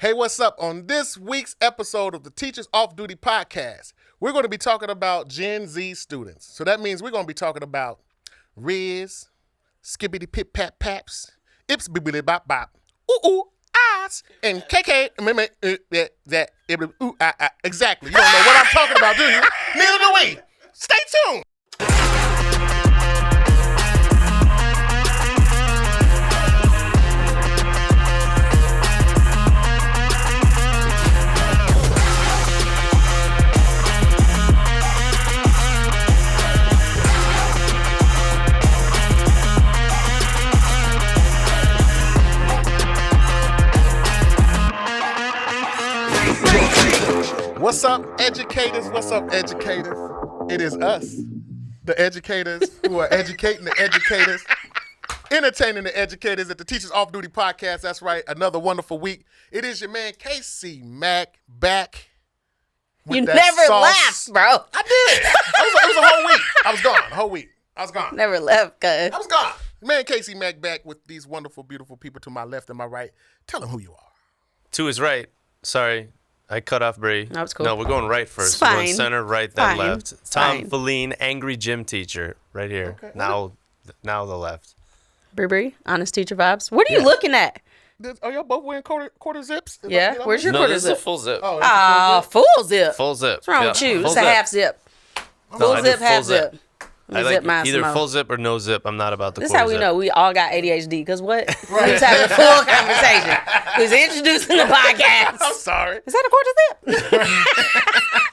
Hey, what's up? On this week's episode of the Teachers Off Duty podcast, we're going to be talking about Gen Z students. So that means we're going to be talking about Riz, Skibbity Pip Pap Paps, Ips Bibbity Bop Bop, Ooh Ooh Ahs, and KK. Exactly. You don't know what I'm talking about, do you? Neither do we. Stay tuned. What's up, educators? What's up, educators? It is us, the educators who are educating the educators, entertaining the educators at the Teachers Off Duty podcast. That's right, another wonderful week. It is your man, KC Mack, back with You that never sauce. left, bro. I did. It was a whole week. I was gone, the whole week. I was gone. Never left, cuz. I was gone. Man, KC Mack back with these wonderful, beautiful people to my left and my right. Tell them who you are. To his right. Sorry, I cut off Bri. No, it's cool. No, we're going right first. It's We're going fine. center, right, then Fine. left. Tom Fine. Filline, angry gym teacher, right here. Okay. Now the left. Bri, HonestTeacherVibes. What are you looking at? Are y'all both wearing quarter zips? Yeah, where's your No, quarter this is a zip? full zip. Oh, it's a full Full zip. Full zip. What's wrong Yeah, with you? full It's a half zip. No, Full I do zip, half full zip. I Let me like zip mine either some more. full zip or no zip. I'm not about the This is quarter how we zip. know we all got ADHD. Because what? We was having a full conversation. We was introducing the podcast. I'm sorry. Is that a quarter zip?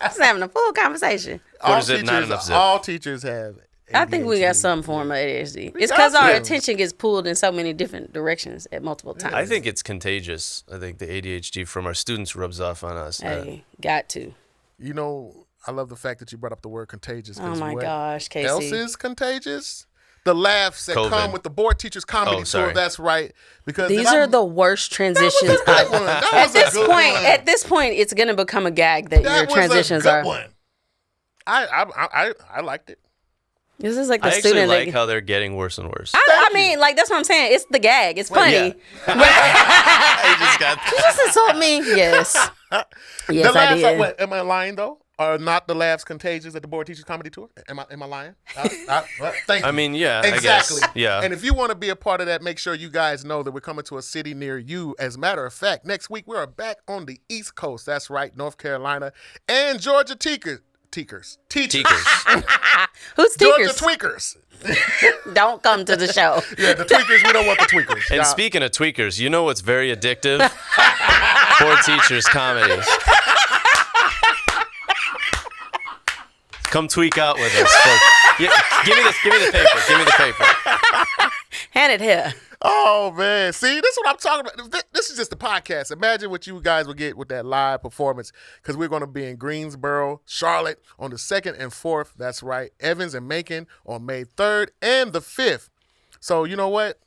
Just having a full conversation. Quarter zip, not enough zip. All teachers have I think we ADHD. got some form of ADHD. It's got because our to. attention gets pulled in so many different directions at multiple times. I think it's contagious. I think the ADHD from our students rubs off on us. Hey, got to. You know, I love the fact that you brought up the word contagious. 'Cause Oh my what gosh, Casey. else is contagious? The laughs that COVID. come with the Board Teachers Comedy Oh, Tour. sorry. That's right. Because These are the worst transitions. That was a good one. That At was this a good point, one. at this point, it's gonna become a gag that your That was transitions a good are. one. I liked it. This is like the I actually student. like that, how they're getting worse and worse. I mean, like that's what I'm saying. It's the gag. It's funny. yeah. I just got You just insult me. Yes. Yes, The I laughs are, did. what, am I lying though? Are not the laughs contagious at the Board Teachers Comedy Tour? Am I lying? Thank you. I mean, yeah, Exactly. I guess. Yeah. And if you want to be a part of that, make sure you guys know that we're coming to a city near you. As a matter of fact, next week we are back on the East Coast. That's right, North Carolina and Georgia Teachers. Teachers. Who's Georgia tweakers? Tweakers. Don't come to the show. Yeah, the tweakers. We don't want the tweakers. And Y'all- speaking of tweakers, you know what's very addictive? Board teachers comedy. Come tweak out with us, folks. Yeah, give me the paper. Hand it here. Oh man, see, this is what I'm talking about. This is just the podcast. Imagine what you guys would get with that live performance, because we're going to be in Greensboro, Charlotte on the 2nd and 4th. That's right, Evans and Macon on May 3rd and the 5th. So you know what?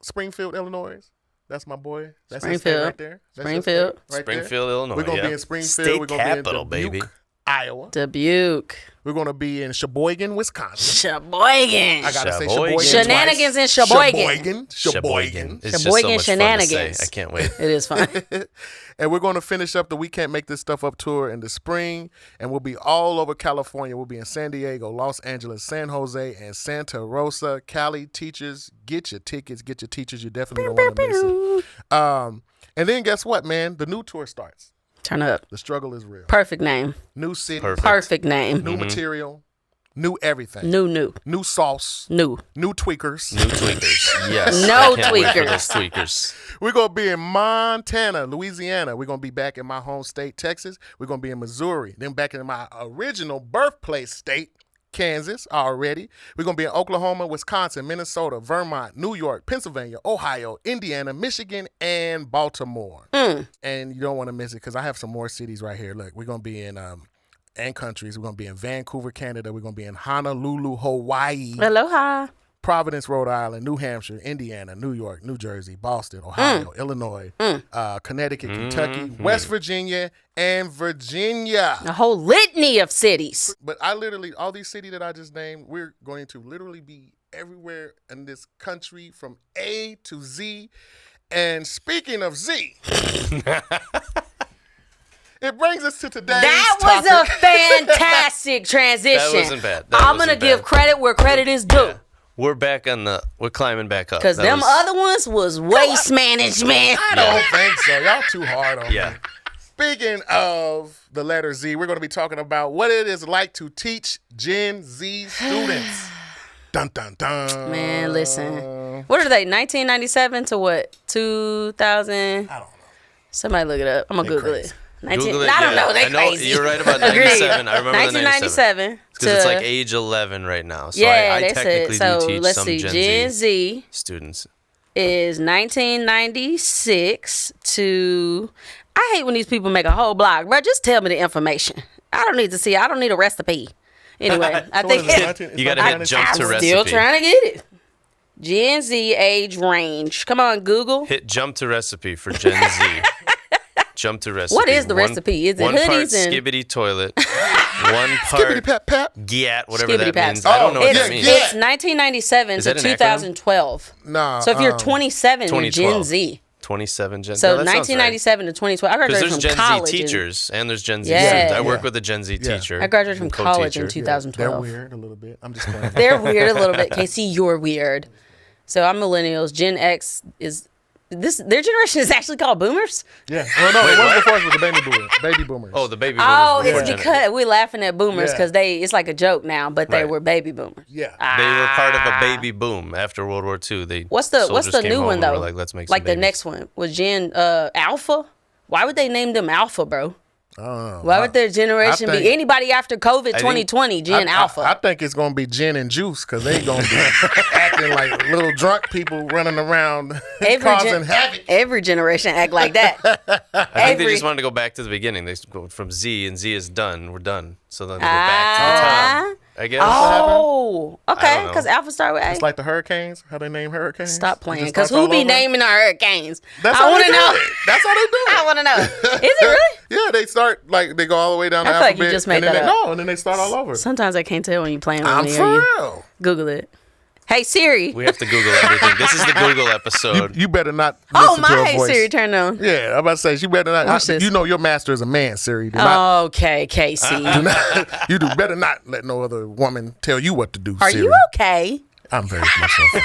Springfield, Illinois. That's my boy. That's his state Springfield. right there. That's his Springfield. state right there. Springfield, Illinois. We're gonna yeah. be in Springfield. State We're gonna capital, be in Dubuque, baby. Iowa. Dubuque. We're gonna be in Sheboygan, Wisconsin. Sheboygan. I gotta say Sheboygan. Sheboygan. Shenanigans in twice. Sheboygan. Sheboygan. It's just Sheboygan so much fun to say. shenanigans. I can't wait. It is fun. And we're going to finish up the We Can't Make This Stuff Up tour in the spring. And we'll be all over California. We'll be in San Diego, Los Angeles, San Jose, and Santa Rosa. Cali teachers, get your tickets, get your teachers. You definitely don't want to miss it. And then guess what, man? The new tour starts. Turn up. The struggle is real. Perfect name. New city, Perfect name. new material, new everything. New. New sauce, New. new tweakers. New tweakers. Yes. No I can't wait for tweakers. those tweakers. We're going to be in Montana, Louisiana. We're going to be back in my home state, Texas. We're going to be in Missouri. Then back in my original birthplace state, Kansas, already. We're going to be in Oklahoma, Wisconsin, Minnesota, Vermont, New York, Pennsylvania, Ohio, Indiana, Michigan, and Baltimore. And you don't want to miss it because I have some more cities right here. Look, we're going to be in and countries. We're going to be in Vancouver, Canada. We're going to be in Honolulu, Hawaii. Aloha. Providence, Rhode Island, New Hampshire, Indiana, New York, New Jersey, Boston, Ohio, Illinois, Connecticut, Kentucky, West Virginia, and Virginia. A whole litany of cities. But I literally, all these cities that I just named, we're going to literally be everywhere in this country from A to Z. And speaking of Z, it brings us to today's That topic. was a fantastic transition. That wasn't bad. I'm going to give credit where credit is due. Yeah. We're climbing back up. Because them other ones was waste management. I don't think so. Y'all too hard on me. Yeah. Speaking of the letter Z, we're going to be talking about what it is like to teach Gen Z students. Dun, dun, dun. Man, listen. What are they, 1997 to what? 2000? I don't know. Somebody look it up. I'm going to Google crazy. it. Google it. I don't yeah. know. They I know crazy. you're right about Agreed. 97. I remember the 1997. Because it's like age 11 right now. So Yeah, I they technically said. So do teach let's some see. Gen Z students. is 1996 to. I hate when these people make a whole blog, bro. Just tell me the information. I don't need to see. I don't need a recipe. Anyway, I think You got to hit jump to I'm recipe. still trying to get it. Gen Z age range. Come on, Google. Hit jump to recipe for Gen Z. Jump to recipe. What is the recipe? Is it one part hoodies and skibbity toilet, one part Skibbity pap pap. gyat, whatever Skibbity that paps? means. I don't know what It's, that means. yeah. it's 1997 Is to that an acronym? 2012. Nah. So if you're 27, you're Gen 2012. Z. 27 Gen Z. So No, that sounds right. 1997 to 2012. I Because graduated there's from Gen college. Z teachers and there's Gen Z Yeah. students. I Yeah. work with a Gen Z Yeah. teacher. I graduated from and college in co-teacher. 2012. They're weird a little bit. I'm just playing. They're weird a little bit. KC, you're weird. So I'm millennials. Gen X is this. Their generation is actually called boomers. Yeah. Well, no, the one before us was the baby boomers. Baby boomers. Oh, the baby boomers. Oh, before it's Gen because we're laughing at boomers Yeah. because it's like a joke now, but they Right. were baby boomers. Yeah. They were part of a baby boom after World War II. What's the soldiers came new home one and though? were like, let's make some like the babies. next one was Gen Alpha. Why would they name them Alpha, bro? I don't know. Why would their generation think- be anybody after COVID 2020? Gen Alpha. I think it's going to be gin and juice because they going to be acting like little drunk people running around causing havoc. Every generation act like that. I think they just wanted to go back to the beginning. They go from Z, and Z is done. We're done. So then they go back to the top, I guess. Oh, I okay. don't know. Because Alpha start with A. It's like the hurricanes, how they name hurricanes. Stop It playing. just Because starts who be all over. naming our hurricanes? That's I how want they to do know. it. That's how they do it. I want to know. Is it really? Yeah, they start like they go all the way down the I feel like alphabet. you just made and then that they, up. No, and then they start all over. Sometimes I can't tell when you're playing with I'm me. for or you. real. Google it. Hey Siri. We have to Google everything. This is the Google episode. You better not Oh, listen my to her Hey voice. Siri turned on. Yeah, I'm about to say she better not. Watch this. You know your master is a man, Siri. Do not, Okay, Casey. you do better not let no other woman tell you what to do. Are Siri. you okay? I'm very much so.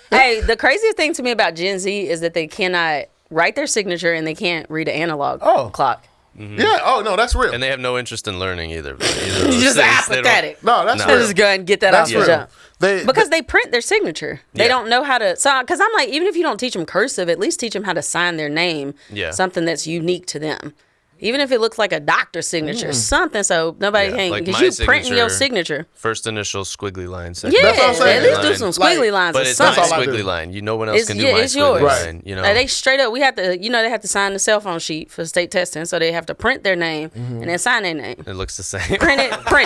Hey, the craziest thing to me about Gen Z is that they cannot write their signature and they can't read an analog clock. Yeah. Oh no, that's real. And they have no interest in learning either. You're just apathetic. No, that's No. real. Just go ahead and get that That's off your real. jump. They, Because they print their signature. They Yeah. don't know how to. So, because I'm like, even if you don't teach them cursive, at least teach them how to sign their name. Yeah. Something that's unique to them. Even if it looks like a doctor's signature, something so nobody Yeah, can. like Because my you printing your signature. signature. First initial squiggly line. Yeah, That's what I'm saying. at least do line. some squiggly Like, lines But or it's my something. all I do. squiggly line. No one else It's, can do yeah, my it's squiggly yours. line. You know. Like, they straight up, we have to, they have to sign the cell phone sheet for state testing, so they have to print their name and then sign their name. It looks the same. Print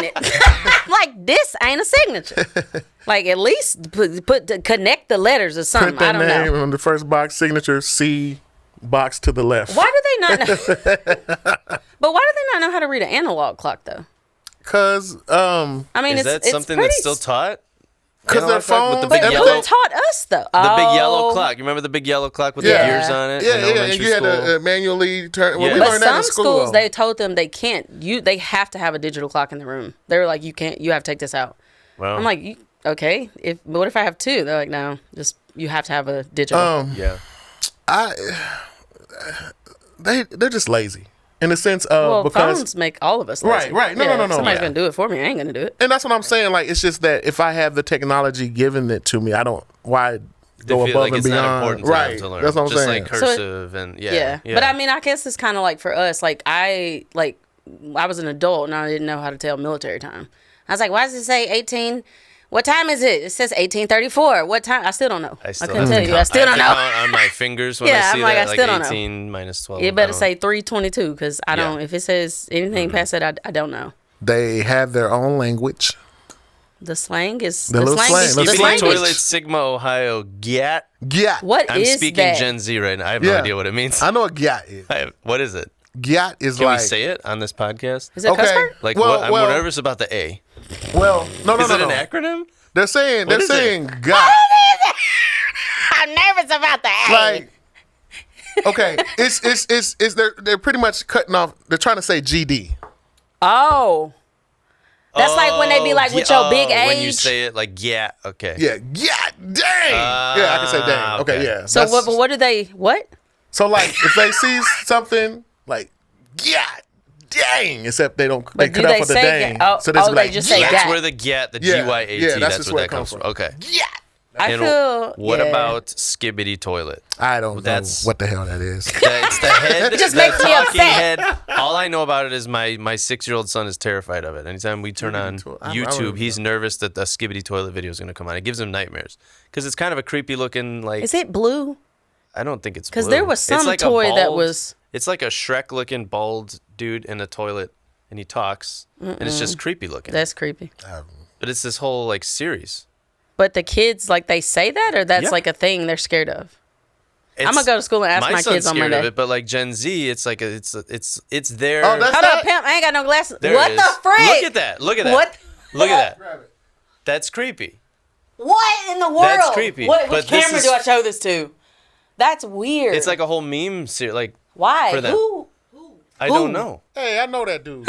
it. Like, this ain't a signature. Like, at least connect the letters or something. print I their don't name know. on the first box, signature C, box to the left. Why do they not know? But why do they not know how to read an analog clock, though? Because I mean, Is that it's something pretty, that's still taught? 'Cause their Analog clock with the phone- big But yellow, who taught us, though? the big yellow clock. You remember the big yellow clock with Yeah. the gears on it? yeah, in yeah, elementary you had school? to manually turn. Well, Yeah. we But learned that some in school. schools, though. they told them they can't. They have to have a digital clock in the room. They were like, you can't. You have to take this out. Well, I'm like, okay. But what if I have two? They're like, no, just you have to have a digital. yeah. They're just lazy in the sense of well, because phones make all of us lazy. Right. No, Yeah, no. if somebody's Yeah. gonna do it for me. I ain't gonna do it. and that's what I'm saying. Like it's just that if I have the technology given it to me, I don't why They go feel above like and it's not beyond. important to Right. them to learn. That's what I'm Just saying. like cursive and Yeah. But I mean, I guess it's kind of like for us. Like I was an adult and I didn't know how to tell military time. I was like, why does it say 18? What time is it? It says 18:34. What time? I still don't know. I couldn't tell you. I still don't know. Count on my fingers when Yeah, I I'm see like, that, I still don't know. 18 minus 12. You I better don't- say 3:22 because I don't. If it says anything past that, I don't know. They have their own language. The slang is The little slang, is the the Skibbity slang slang. Toilet Sigma Ohio Gyat. Yeah. What I'm is speaking that? Gen Z right now. I have no Yeah. idea what it means. I know what gyat is. What is it? Gyat is Can like we say it on this podcast? Is it a cuss word? Like, well, I'm well, nervous about the A. Well, no. Is it an acronym? They're saying What is it? got. I'm nervous about the A. Like, okay, it's they're pretty much cutting off. They're trying to say GD. Oh. That's like when they be like, with your big age. When you say it like, yeah, okay. Yeah, dang. Yeah, I can say dang. Okay, yeah. So what do they, what? So like, if they see something like, yeah, dang, except they don't, they cut off with the dang. So this is like, they just say That's gat. where the get, the GYAT, that's where that comes from. Okay. Yeah. I feel. What about skibbity toilet? I don't know what the hell that is. It's the head. It just the makes me talking upset. head. All I know about it is my 6-year-old son is terrified of it. Anytime we turn on YouTube, he's nervous that the skibbity toilet video is going to come on. It gives him nightmares because it's kind of a creepy looking like. Is it blue? I don't think it's blue. Because there was some toy that was. It's like a Shrek looking bald dude in a toilet, and he talks, and it's just creepy looking. That's creepy. But it's this whole like series. But the kids, like, they say that, or that's like a thing they're scared of? I'm gonna go to school and ask my kids on Monday. Of it, but like Gen Z, it's like it's there. Oh, that's Hold up, pimp! I ain't got no glasses. What the frick? Look at that! Look at that! What? Look at that! That's creepy. What in the world? That's creepy. Which camera do I show this to? That's weird. It's like a whole meme series. Like why? For them. Who? I don't know. Hey, I know that dude.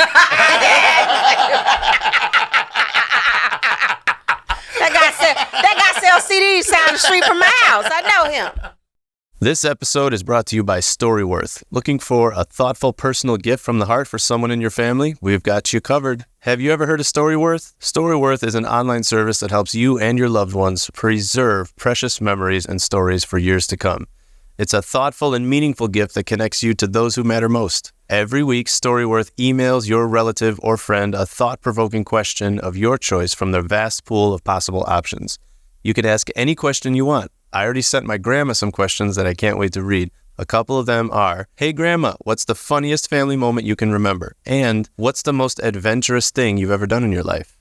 That guy sells CDs down the street from my house. I know him. This episode is brought to you by Storyworth. Looking for a thoughtful personal gift from the heart for someone in your family? We've got you covered. Have you ever heard of Storyworth? Storyworth is an online service that helps you and your loved ones preserve precious memories and stories for years to come. It's a thoughtful and meaningful gift that connects you to those who matter most. Every week, Storyworth emails your relative or friend a thought-provoking question of your choice from their vast pool of possible options. You can ask any question you want. I already sent my grandma some questions that I can't wait to read. A couple of them are, hey grandma, what's the funniest family moment you can remember? And what's the most adventurous thing you've ever done in your life?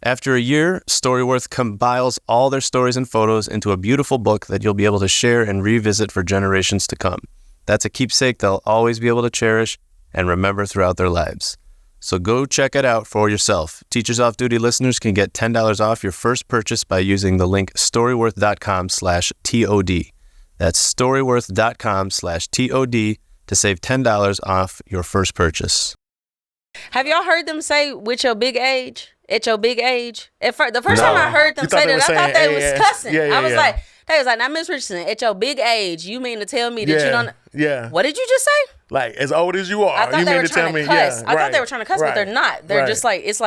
After a year, Storyworth compiles all their stories and photos into a beautiful book that you'll be able to share and revisit for generations to come. That's a keepsake they'll always be able to cherish and remember throughout their lives. So go check it out for yourself. Teachers Off Duty listeners can get $10 off your first purchase by using the link storyworth.com/TOD. That's storyworth.com/TOD to save $10 off your first purchase. Have y'all heard them say, with your big age? At your big age? The first time I heard them say that, I thought they was cussing. I was like, they was like, now, Miss Richardson, at your big age, you mean to tell me that you don't... Yeah. What did you just say? Like, as old as you are, I thought you they mean were to tell trying me, to cuss. I thought they were trying to cuss, but they're not. They're just like, it's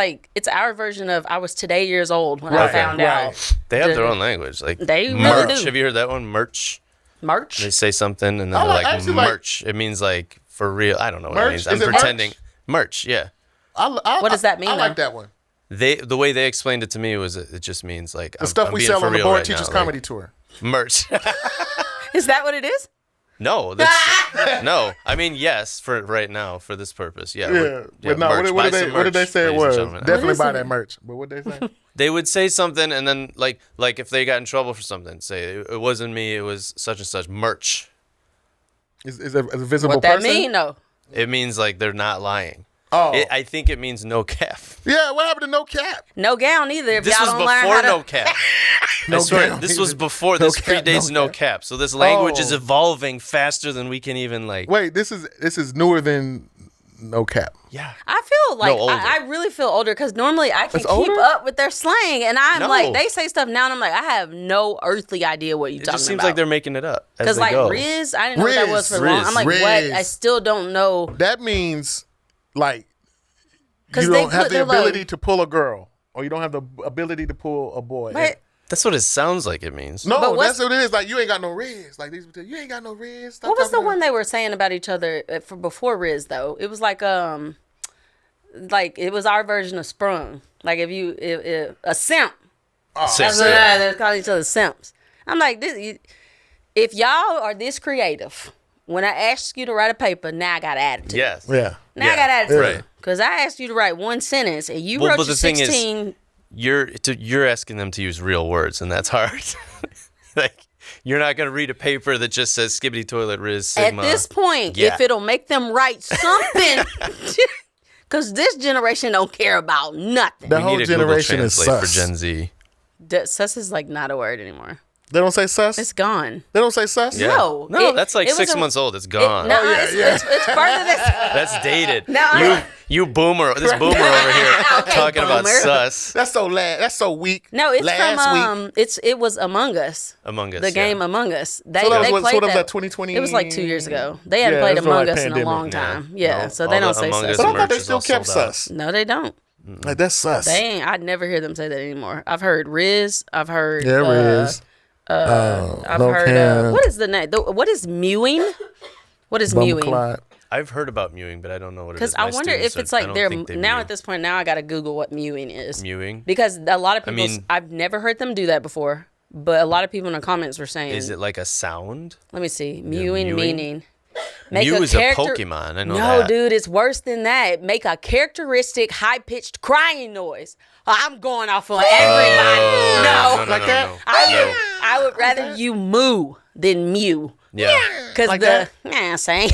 our version of, I was today years old when I found out. They have their own language. Like they merch. really do. Have you heard that one? Merch? Merch? They say something and then they're like, merch. It means like, for real. I don't know what it means. I'm pretending. Merch, yeah. What does that mean? I like that one. The way they explained it to me was it just means like the stuff we sell on the Board Teachers Comedy Tour. Merch. Is that what it is? No, that's no. I mean, yes, for right now, for this purpose, yeah. But no, what did they say it was? Definitely buy that merch. But what did they say? They would say something, and then like if they got in trouble for something, say it wasn't me, it was such and such merch. Is it a visible what person? That mean though? It means like they're not lying. Oh, I think it means no cap. Yeah, what happened to no cap? No gown either. If this y'all was don't learn before how to... no cap. I swear, this was before. This predates no cap. So this language is evolving faster than we can even like. Wait, this is newer than no cap. Yeah. I feel like I really feel older because normally I can keep up with their slang, and I'm like, they say stuff now, and I'm like, I have no earthly idea what you're talking about. It just seems like they're making it up. Because like Riz, I didn't know what that was for long. I'm like, what? I still don't know. That means like you don't have the ability to pull a girl, or you don't have the ability to pull a boy. That's what it sounds like it means. No, that's what it is. Like, you ain't got no Riz. Like, these people, you ain't got no Riz. What was the one they were saying about each other for before Riz, though? It was like it was our version of sprung. Like, if a simp. That's what they're calling each other simps. I'm like, if y'all are this creative, when I ask you to write a paper, now I got attitude. Yes. Yeah. Now I got attitude. Right. Because I asked you to write one sentence, and you wrote your 16... You're asking them to use real words, and that's hard. Like, you're not gonna read a paper that just says "skibbity toilet Riz Sigma." At this point, if it'll make them write something, because this generation don't care about nothing. The whole generation is sus. for Gen Z. Sus is like not a word anymore. They don't say sus? It's gone. They don't say sus? Yeah. No. That's like 6 months old. It's gone. No, yeah, it's further than That's dated. No, You boomer. This boomer over here Okay, talking about boomer. sus. That's so weak. No, it's Last week. it was Among Us. Among Us. The game Among Us. They, So that was they what- played so that was that. like 2020? It was like 2 years ago. They hadn't Yeah, played it was like Among Us in a pandemic. long time. Yeah, No, so all they don't the say Among sus. Us But I thought merch they is still all kept sold out. sus. No, they don't. Like, that's sus. They ain't. I'd never hear them say that anymore. I've heard Riz. I've heard. Yeah, Riz. I've no heard. can. What is the name? What is mewing? What is mewing? Bumclot. I've heard about mewing, but I don't know what it Because is. I My wonder students if it's I like don't they're think they now mew. at this point. Now I got to Google what mewing is. Mewing? Because a lot of people. mean- I've never heard them do that before. But a lot of people in the comments were saying. Is it like a sound? Let me see. Mewing mewing? meaning. Mew is character- a Pokemon. I know No, that. dude, it's worse than that. Make a characteristic high-pitched crying noise. I'm going off on everybody. No. Like that? No. I would rather you moo than mew. Yeah. Because Like the that? same.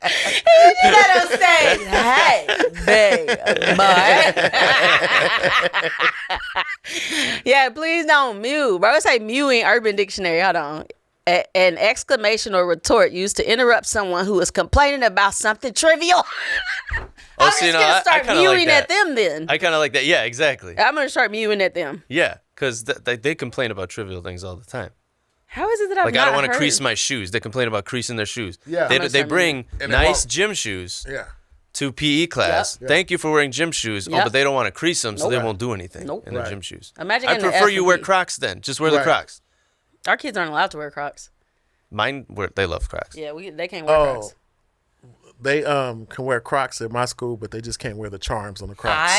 You let us say, hey, babe, yeah, please don't mew, bro. It say mewing Urban Dictionary. Hold on. An exclamation or retort used to interrupt someone who is complaining about something trivial. I'm see, just no, gonna I start kinda like mewing at that. them then. I kind of like that. Yeah, exactly. I'm gonna start mewing at them. Yeah, because they complain about trivial things all the time. How is it that I've Like, not I don't want heard? to crease my shoes. They complain about creasing their shoes. Yeah. They I'm gonna bring And they nice won't. gym shoes Yeah. to PE class. Yep. Thank you for wearing gym shoes. Oh, Yep. but they don't want to crease them, so they Nope. won't do anything Nope. in their Right. gym shoes. Imagine I getting an prefer F you and wear B. Crocs then. Just wear the Right. Crocs. Our kids aren't allowed to wear Crocs. Mine, they love Crocs. Yeah, they can't wear Crocs. They can wear Crocs at my school, but they just can't wear the charms on the Crocs.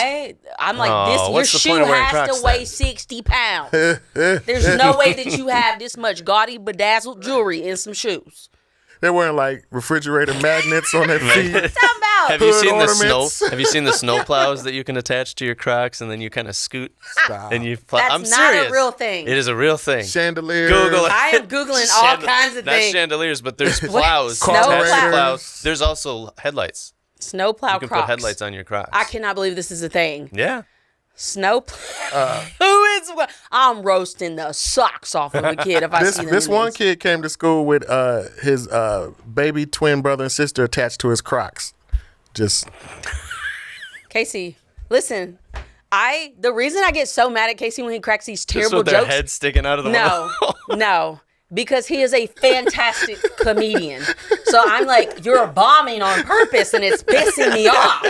I'm like, Oh, this your what's the shoe point of wearing has Crocs to weigh then? 60 pounds. There's no way that you have this much gaudy bedazzled jewelry in some shoes. They're wearing like refrigerator magnets on their feet. Talking about Have you Hood seen the ornaments. snow? Have you seen the snow plows that you can attach to your Crocs and then you kind of scoot Stop. and you plow? That's I'm not serious. a real thing. It is a real thing. Chandelier. Google it. I am Googling all kinds of not things. chandeliers, but there's plows. Snow attached to plows. plows. There's also headlights. Snowplow You can Crocs. put headlights on your Crocs. I cannot believe this is a thing. Yeah. Who is? I'm roasting the socks off of a kid if I see them. This in one these. kid came to school with his baby twin brother and sister attached to his Crocs. Just Casey, listen. The reason I get so mad at Casey when he cracks these Just terrible with their jokes. head sticking out of the No. Because he is a fantastic comedian. So I'm like, you're bombing on purpose and it's pissing me off.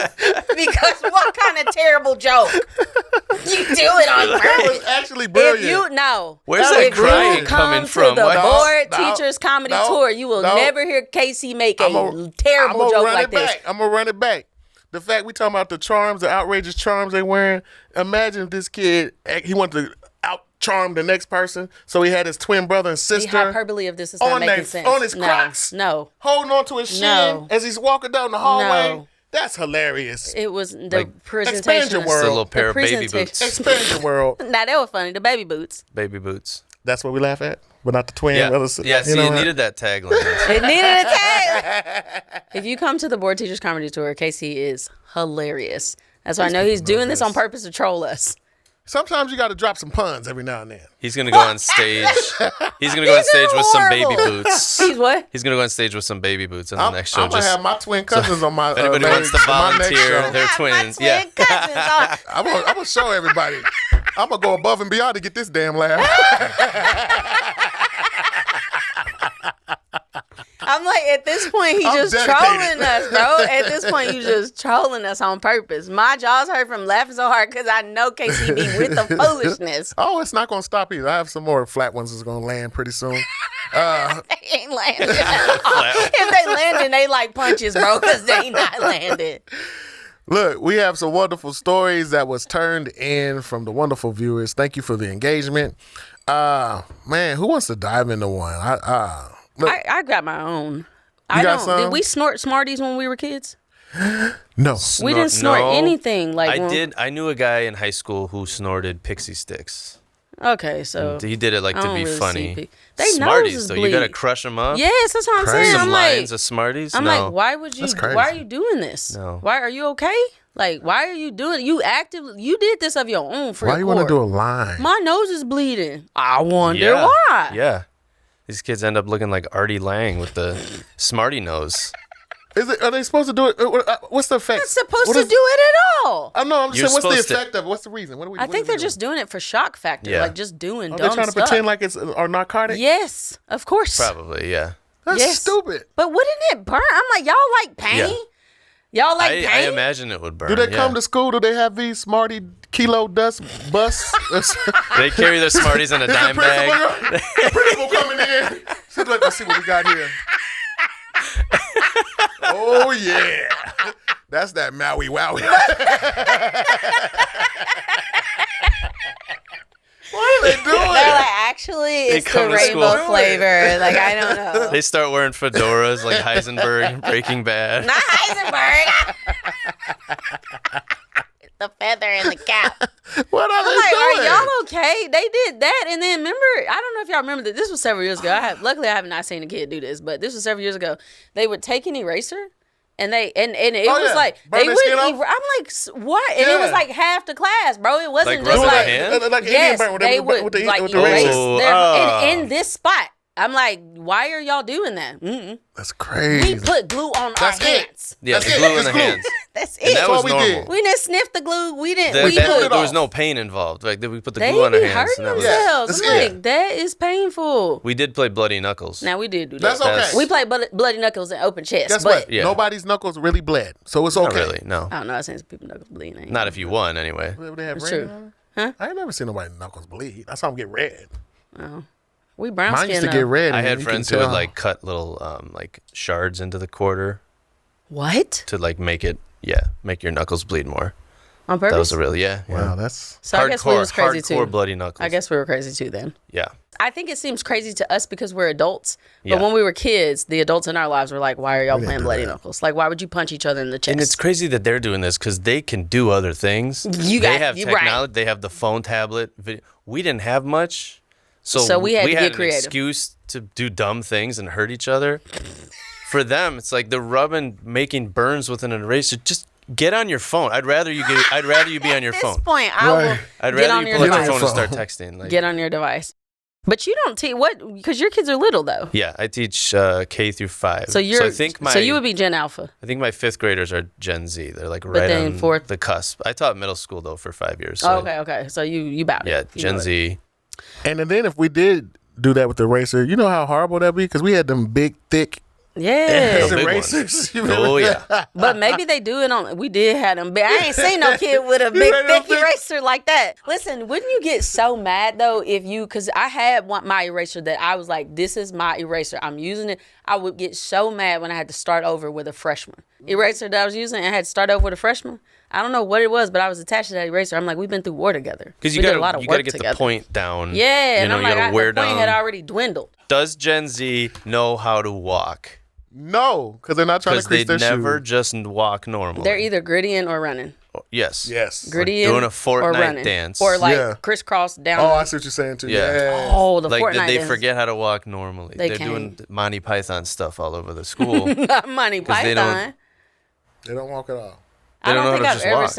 Because what kind of terrible joke? You do it on that purpose. was actually brilliant. If you know, Where's that if crying you come coming to from? the What? board No, teachers comedy no, tour, you will no. never hear Casey make a I'ma terrible joke like this. I'm gonna run it back. The fact we talking about the charms, the outrageous charms they wearing. Imagine if this kid, he wanted to out charm the next person, so he had his twin brother and The sister hyperbole of this is not on making their- sense. on his No, Crocs. No, holding on to his shin No. as he's walking down the hallway. No. That's hilarious. it was the Like, presentation. expand your of- world. Just a little the pair of baby presentation- boots. Expand your world. Now they were funny. The baby boots. Baby boots. That's what we laugh at, but not the twin Yeah. brothers. Yeah, see, know it what? needed that tagline. It needed a tag. If you come to the board teachers comedy tour, Casey is hilarious. That's why I know he's doing this on purpose to troll us. Sometimes you got to drop some puns every now and then. He's going to go on stage. He's going to go on These stage are with some baby horrible. boots. He's what? He's going to go on stage with some baby boots on the I'm next show. gonna have my twin cousins on my. If anybody wants to my next volunteer, show. they're My twins. twin Yeah. cousins are- I'm gonna show everybody. I'm gonna go above and beyond to get this damn laugh. I'm like, at this point, he's I'm just dedicated. trolling us, bro. At this point, you just trolling us on purpose. My jaws hurt from laughing so hard because I know KCB with the foolishness. Oh, it's not gonna stop either. I have some more flat ones that's gonna land pretty soon. They ain't landing. If they landing, they like punches, bro, because they ain't not landing. Look, we have some wonderful stories that was turned in from the wonderful viewers. Thank you for the engagement. Man, who wants to dive into one? Look, I got my own. You got some? Did we snort Smarties when we were kids? no. We didn't snort No. anything. Like I when- did. I knew a guy in high school who snorted pixie sticks. Okay, so He did it like I to don't be really funny. see They Smarties noses though, you gotta bleed. crush them up. Yes, that's what I'm Crazy. saying. Some I'm lines like, of Smarties. I'm no. like, why would you? That's crazy. Why are you doing this? No. Why are you okay? Like, why are you doing? You did this of your own free Why you want to do a line? My nose is bleeding. I wonder why. Yeah. These kids end up looking like Artie Lang with the smarty nose. Are they supposed to do it? What's the effect? Not supposed to do it at all. I know. I'm just You're saying, what's the supposed effect of it? What's the reason? I think they're just doing it for shock factor. Yeah. Like, just doing dumb They're trying to stuff. pretend like it's a narcotic? Yes, of course. Probably, yeah. That's stupid. But wouldn't it burn? I'm like, y'all like pain? Yeah. Y'all like pain? I imagine it would burn. Do they come to school? Do they have these Smarty kilo dust bus? They carry their Smarties in a dime bag. The principal coming in. She's like, let's see what we got here. Oh, yeah. That's that Maui Wowie. What are they doing? They're like, actually, it's the come to rainbow school. flavor. Like, I don't know. They start wearing fedoras like Heisenberg, Breaking Bad. Not Heisenberg. The feather in the cap. What are I'm they like, doing? are y'all okay? They did that, and then remember, I don't know if y'all remember that. This was several years ago. Luckily I have not seen a kid do this, but this was several years ago. They would take an eraser, and it was like Burn they their would. skin off? I'm like, what? And it was like half the class, bro. It wasn't Like just rub like their hand? Like yes, Indian burn they would with the like razor. erase Oh, their in this spot. I'm like, why are y'all doing that? Mm-mm. That's crazy. We put glue on That's our it. hands. Yeah, That's the it. glue in It's the glue. hands. That's it. And that That's was all we normal. did. We didn't sniff the glue. We didn't. There it was off. no pain involved. Like we put the They glue on be our hands. hurting And that was themselves. Yeah, I'm that's like, that is painful. We did play Bloody Knuckles. Now we did do that. That's okay. We played bloody knuckles and open chest. Guess but what? Yeah. Nobody's knuckles really bled, so it's okay. Not really, no. I don't know. I've seen some people knuckles bleeding. ain't Not it? if you won, anyway. They have It's red true. on it? Huh? I ain't never seen nobody knuckles bleed. I saw them get red. We brown Mine skin. used to get red. I and had you friends can who would tell. like cut little like shards into the quarter What? to like make your knuckles bleed more. On purpose? That was a real yeah. Wow, that's So I guess we was crazy hardcore too. Bloody Knuckles. I guess we were crazy too then. Yeah. I think it seems crazy to us because we're adults. But Yeah. when we were kids, the adults in our lives were like, why are y'all didn't playing do bloody that. knuckles? Like, why would you punch each other in the chest? And it's crazy that they're doing this because they can do other things. They have you're right. technology. They have the phone, tablet, video. We didn't have much, So we had to get an creative. excuse to do dumb things and hurt each other. For them, it's like they're making burns with an eraser. Just get on your phone. I'd rather you be on your At phone. this point, I will Right. I'd get rather on you your pull out your device. phone and start texting. Like, Get on your device. But you don't teach because your kids are little though. yeah, I teach K through 5. So you're I think so you would be Gen Alpha. I think my 5th graders are Gen Z. They're like right then on fourth- the cusp. I taught middle school though for 5 years. So Oh, okay. So you bout it. yeah, You Gen know it. Z. And then if we did do that with the eraser, you know how horrible that'd be? Because we had them big, thick Yeah. big erasers. You Oh remember? yeah. But maybe they do it on. We did have them. I ain't seen no kid with a big had them thick big- eraser like that. Listen, wouldn't you get so mad though because I had my eraser that I was like, this is my eraser. I'm using it. I would get so mad when I had to start over with a freshman eraser that I was using and I had to start over with a freshman. I don't know what it was, but I was attached to that eraser. I'm like, we've been through war together. Because we you did got a lot of to work get together. the point down. Yeah, and I'm you like, gotta wear the point down. had already dwindled. Does Gen Z know how to walk? No, because they're not trying to Because they crease their never shoes. just walk normally. They're either grittying or running. Yes. Yes. Grittying doing a or Fortnite running. dance. Or like Yeah. crisscross down. Oh, I see what you're saying too. Yeah. Yeah. Oh, the Like, Fortnite did they dance. forget how to walk normally? They They're can't. doing Monty Python stuff all over the school. Money they don't- Python. They don't walk at all. I don't don't know think how to I've just ever walk.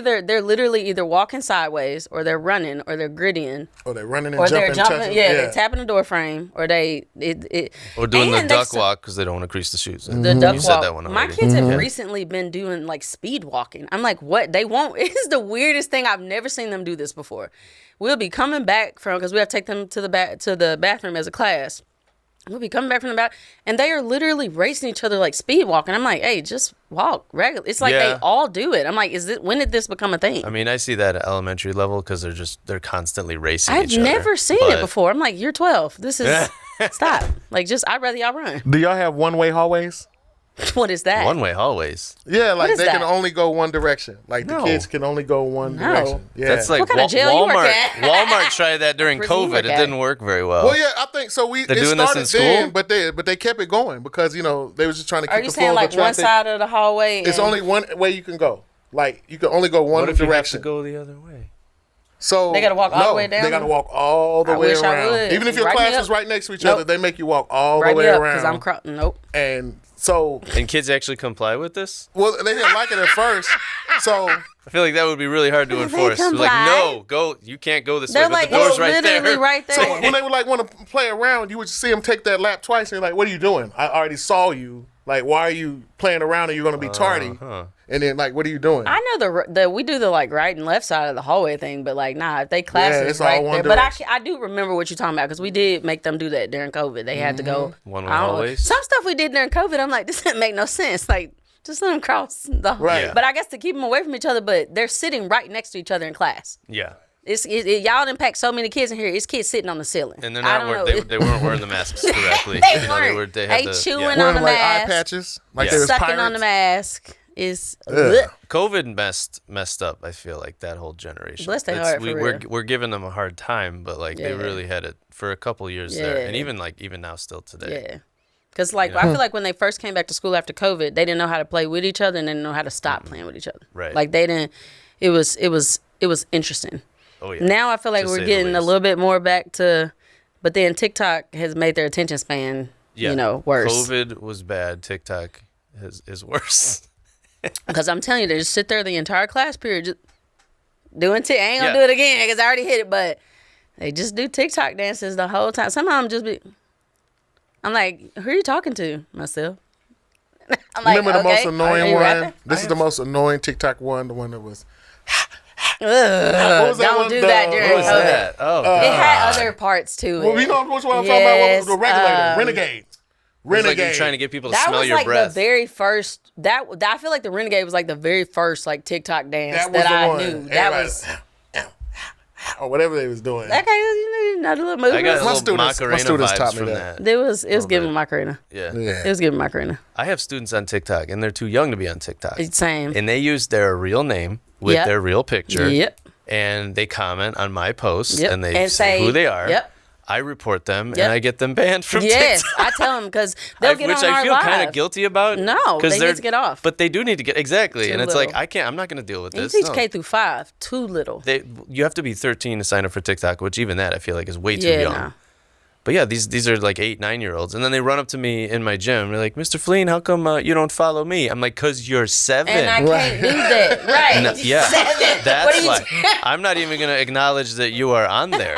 seen. They're literally either walking sideways, or they're running, or they're grittying, Oh, they're running and or jumping. they're jumping. touching. Yeah, they're tapping the door frame, or they Or doing the and they duck s- walk because they don't want to crease the shoes. The duck you walk. said that one My already. kids have recently been doing like speed walking. I'm like, what? They won't. It's the weirdest thing. I've never seen them do this before. We'll be coming back from because we have to take them to the bathroom as a class. We'll be coming back from the bath, and they are literally racing each other like speed walking. I'm like, hey, just walk regular. It's like Yeah. they all do it. I'm like, when did this become a thing? I mean, I see that at elementary level because they're constantly racing I've each other. never seen But it before. I'm like, you're 12. This is stop. Like, I'd rather y'all run. Do y'all have one-way hallways? What is that? One-way hallways. Yeah, like is they can that? only go one direction. Like the No. kids can only go one No. direction. Yeah. That's like What kind of jail you work Walmart. at? Walmart tried that during Prison you COVID. work It at. didn't work very well. Well, yeah, I think so. They're It doing this started in school? then, but they kept it going because they was just trying to keep Are you the saying flow like of the one traffic. side of the hallway? It's and- only one way you can go. Like you can only go one what if direction. you have to go the other way? So They gotta walk all the way down? They gotta walk all the I way wish I around. would. Even if your Write me class up. is right next to each Nope. other, they make you walk all Write the way me up around. because I'm nope. And So, And kids actually comply with this? well, they didn't like it at first. So, I feel like that would be really hard to enforce. Like, comply. no, go. You can't go this They're way. But like, the door's it's right literally there. right there. so when they would like want to play around, you would see them take that lap twice, and you're like, "What are you doing? I already saw you. Like, why are you playing around? And you're gonna be tardy." And then like, what are you doing? I know the we do the like right and left side of the hallway thing, but like if they classes it's all right one there. But direction. I do remember what you're talking about because we did make them do that during COVID. They had to go One-way I don't know. hallways? Some stuff we did during COVID, I'm like, this didn't make no sense. Like just let them cross the Right. Yeah. But I guess to keep them away from each other, but they're sitting right next to each other in class. Yeah. Y'all done packed so many kids in here. It's kids sitting on the ceiling. And they're I not don't wearing, know. they weren't wearing the masks correctly. They You know, weren't. they had They the, chewing yeah. on Wearing the like mask. eye patches, like Yeah. they was Sucking pirates. on the mask is Ugh. COVID messed up. I feel like that whole generation. Bless their It's- heart, for real. we're giving them a hard time, but like they Yeah. really had it for a couple years there, Yeah. and even now still today. Yeah. Because, like, I feel like when they first came back to school after COVID, they didn't know how to play with each other and they didn't know how to stop playing with each other. Right. Like, they didn't, it was interesting. Oh yeah. Now I feel like To say we're the getting a least. little bit more back to, but then TikTok has made their attention span, worse. COVID was bad. TikTok is worse. Because I'm telling you, they just sit there the entire class period just doing I ain't gonna Yeah. do it again because I already hit it, but they just do TikTok dances the whole time. Some of them just be, I'm like, who are you talking to? Myself. I'm like, Remember the most okay, are annoying you one? rapping? This is the most annoying TikTok one. The one that was. Ugh, What was that don't one? do that during What was COVID. that? Oh, It God. had other parts to it. Well, you know which one I'm talking about? What was the Yes, regulator? Renegade. It's like Renegade. you're trying to get people to That smell was your like breath. the very first. That I feel like the Renegade was like the very first like TikTok dance That was that the I one. knew. That Everybody- was or whatever they was doing. that kind of another little movie. I got a My little students- my Macarena students taught vibes me from that. that. It was giving bit. Macarena. Yeah. Yeah. It was giving Macarena. I have students on TikTok, and they're too young to be on TikTok. Same. And they use their real name with Yep. their real picture. Yep. And they comment on my posts, Yep. and they And say say- who they are. Yep. I report them, Yep. and I get them banned from Yes, TikTok. I tell them because they'll get Which on I our feel live. kind of guilty about. No, 'cause they they're- need to get off. But they do need to get exactly, Too and it's like little. I'm not going to deal with You this. teach No. K through 5, too little. You have to be 13 to sign up for TikTok, which even that I feel like is way too Yeah, young. no. But yeah, these are like 8, 9-year-olds, and then they run up to me in my gym. They're like, "Mr. Filline, how come you don't follow me?" I'm like, "Cause you're 7." And I can't do that. Right. No, yeah, 7. that's What are you why. I'm not even gonna acknowledge that you are on there.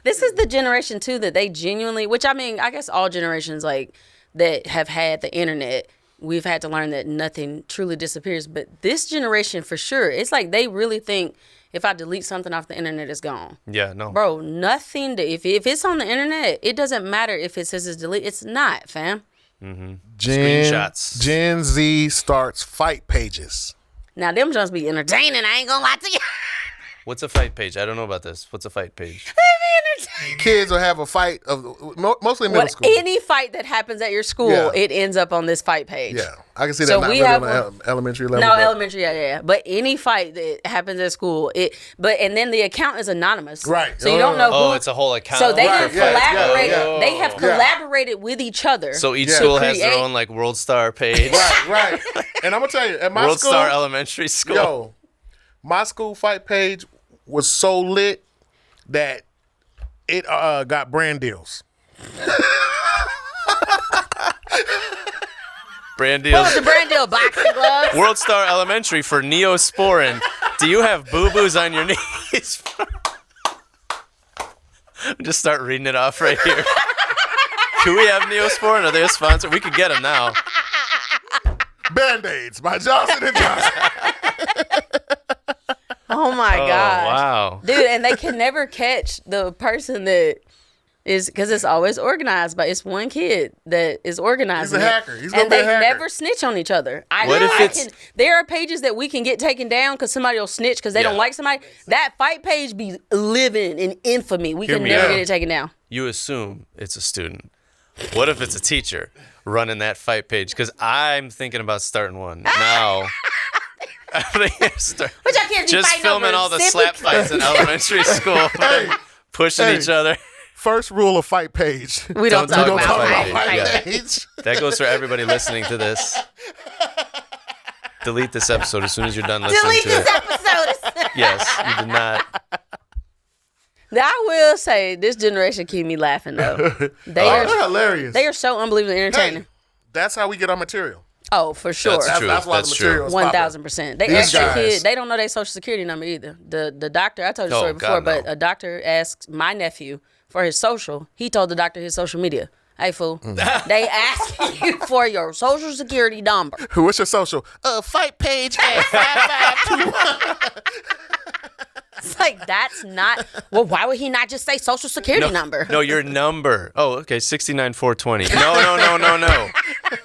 This is the generation too that they genuinely, which I mean, I guess all generations like that have had the internet, we've had to learn that nothing truly disappears. But this generation for sure, it's like they really think if I delete something off the internet, it's gone. Yeah, no. Bro, nothing. If it's on the internet, it doesn't matter if it says it's delete. It's not, fam. Screenshots. Gen Z starts fight pages. Now them just be entertaining. I ain't gonna lie to you. What's a fight page? I don't know about this. What's a fight page? They be entertaining. Kids will have a fight of mostly middle school. Any fight that happens at your school, Yeah. it ends up on this fight page. Yeah, I can see So that. Not we really have on the elementary level. No, but- elementary, yeah. But any fight that happens at school, and then the account is anonymous. Right. So you don't know who. Oh, it's a whole account. So they for have Right, yeah, fights. collaborated. yeah. They have Yeah. collaborated with each other. So each Yeah. school To has their create- own like World Star page. Right. And I'm gonna tell you, at my World school, Star Elementary School. yo, my school fight page was so lit that it got brand deals. Brand What was deals. the brand deal? Boxing gloves. World Star Elementary for Neosporin. Do you have boo-boos on your knees? Just start reading it off right here. Do we have Neosporin? Are they a sponsor? We could get them now. Band-Aids by Johnson & Johnson. Oh my Oh, gosh. wow. Dude, and they can never catch the person that is, because it's always organized, but it's one kid that is organizing. He's a it. hacker. He's gonna and be a they hacker. never snitch on each other. What if it's- There are pages that we can get taken down because somebody will snitch because they Yeah. don't like somebody. That fight page be living in infamy. We Hear can me never out. get it taken down. You assume it's a student. What if it's a teacher running that fight page? Because I'm thinking about starting one now. But y'all can't be Just fighting filming over all the simply- slap fights in elementary school, pushing Hey. each other. First rule of fight page. We don't Don't talk talk about about fight fight page. page. Yeah. That goes for everybody listening to this. Delete this episode as soon as you're done listening Delete to this it. episode. Yes, you did not. I will say this generation keep me laughing though. They Oh, are they're hilarious. they are so unbelievably entertaining. That's how we get our material. Oh, for sure. That's true. That's why the material is popular. 1,000%. They These ask the guys. kid. They don't know their social security number either. The doctor. I told you the story before, but a doctor asked my nephew for his social. He told the doctor his social media. Hey, fool. They ask you for your social security number. What's your social? Fight page at 5521. It's like, that's not. Well, why would he not just say social security number? No, your number. Oh, okay, 69420. No.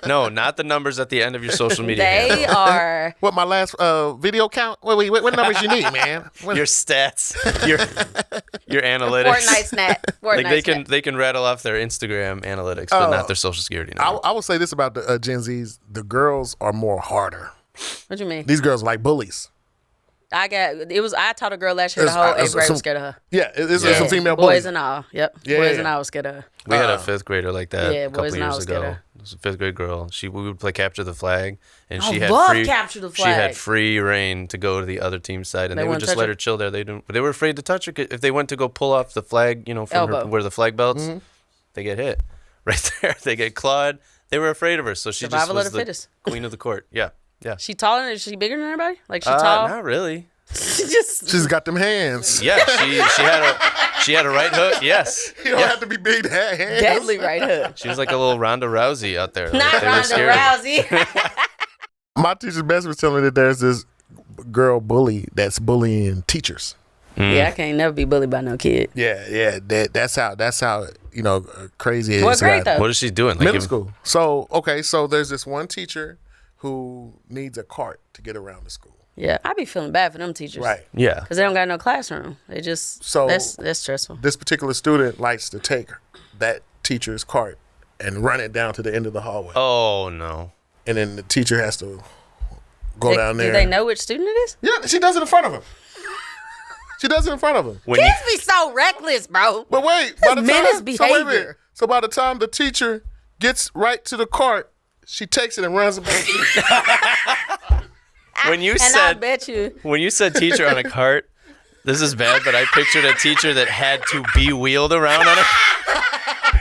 No, not the numbers at the end of your social media They handle. are. What, my last video count? Wait, what numbers you need, man? Your stats, your analytics. Fortnite snap. Like they can rattle off their Instagram analytics, but not their social security number. I will say this about the Gen Zs. The girls are more harder. What you mean? These girls are like bullies. I taught a girl last year. The whole 8th grade was scared of her. Yeah, it's some female boys bullies. and all. Yep. Yeah. Boys and all was scared of her. We had a 5th grader like that Yeah, a couple boys and I years was scared ago. of. It was a 5th grade girl. We would play capture the flag, and I she had love free capture the She had flag. free reign to go to the other team's side, and They they would wouldn't just touch let her? her chill there. But they were afraid to touch her. 'Cause if they went to go pull off the flag, from Elbow. where the flag belts, they get hit right there. They get clawed. They were afraid of her, so she Survival of just was the the fittest. queen of the court. Yeah. She taller than? Is she bigger than everybody? Like she tall? Not really. She just. She's got them hands. Yeah, she had a right hook. Yes, You don't have to be big to have hands. Deadly right hook. she was like a little Ronda Rousey out there. Not Like, they were Ronda scary. Rousey. My teacher's best was telling me that there's this girl bully that's bullying teachers. Yeah, I can't never be bullied by no kid. Yeah. That's how crazy it is. What grade around though? What is she doing? Like Middle giving- school. So there's this one teacher who needs a cart to get around the school. Yeah, I be feeling bad for them teachers. Right. Yeah. Because they don't got no classroom. They just. So- that's stressful. This particular student likes to take that teacher's cart and run it down to the end of the hallway. Oh no. And then the teacher has to go down there. Do they know which student it is? Yeah, she does it in front of him. She does it in front of him. When you, Kids be so reckless, bro. But wait, by the menace time, behavior. So by the time the teacher gets right to the cart, she takes it and runs it back. when you And I said bet you. when you said teacher on a cart, this is bad, but I pictured a teacher that had to be wheeled around on a.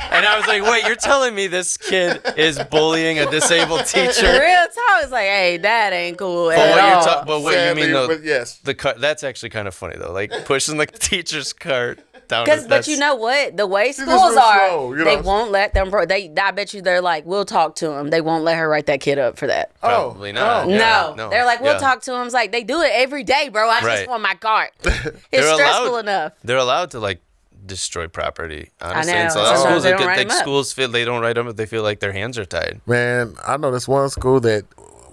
And I was like, wait, you're telling me this kid is bullying a disabled teacher? Real talk is like, hey, that ain't cool But at what all. you're but what Sadly, you mean though? but yes. The cart. That's actually kind of funny though. Like pushing the teacher's cart down. But you know what? The way just schools real are, slow, you they know? won't let them. I bet you they're like, we'll talk to him. They won't let her write that kid up for that. Probably not. Oh. Yeah, No, they're like, we'll yeah. talk to him. It's like they do it every day, bro. I Right. just want my cart. It's They're stressful allowed- enough. They're allowed to like destroy property. Honestly, know. And so Sometimes schools they that don't get, write like 'em up. schools feel they don't write them if they feel like their hands are tied. Man, I know this one school that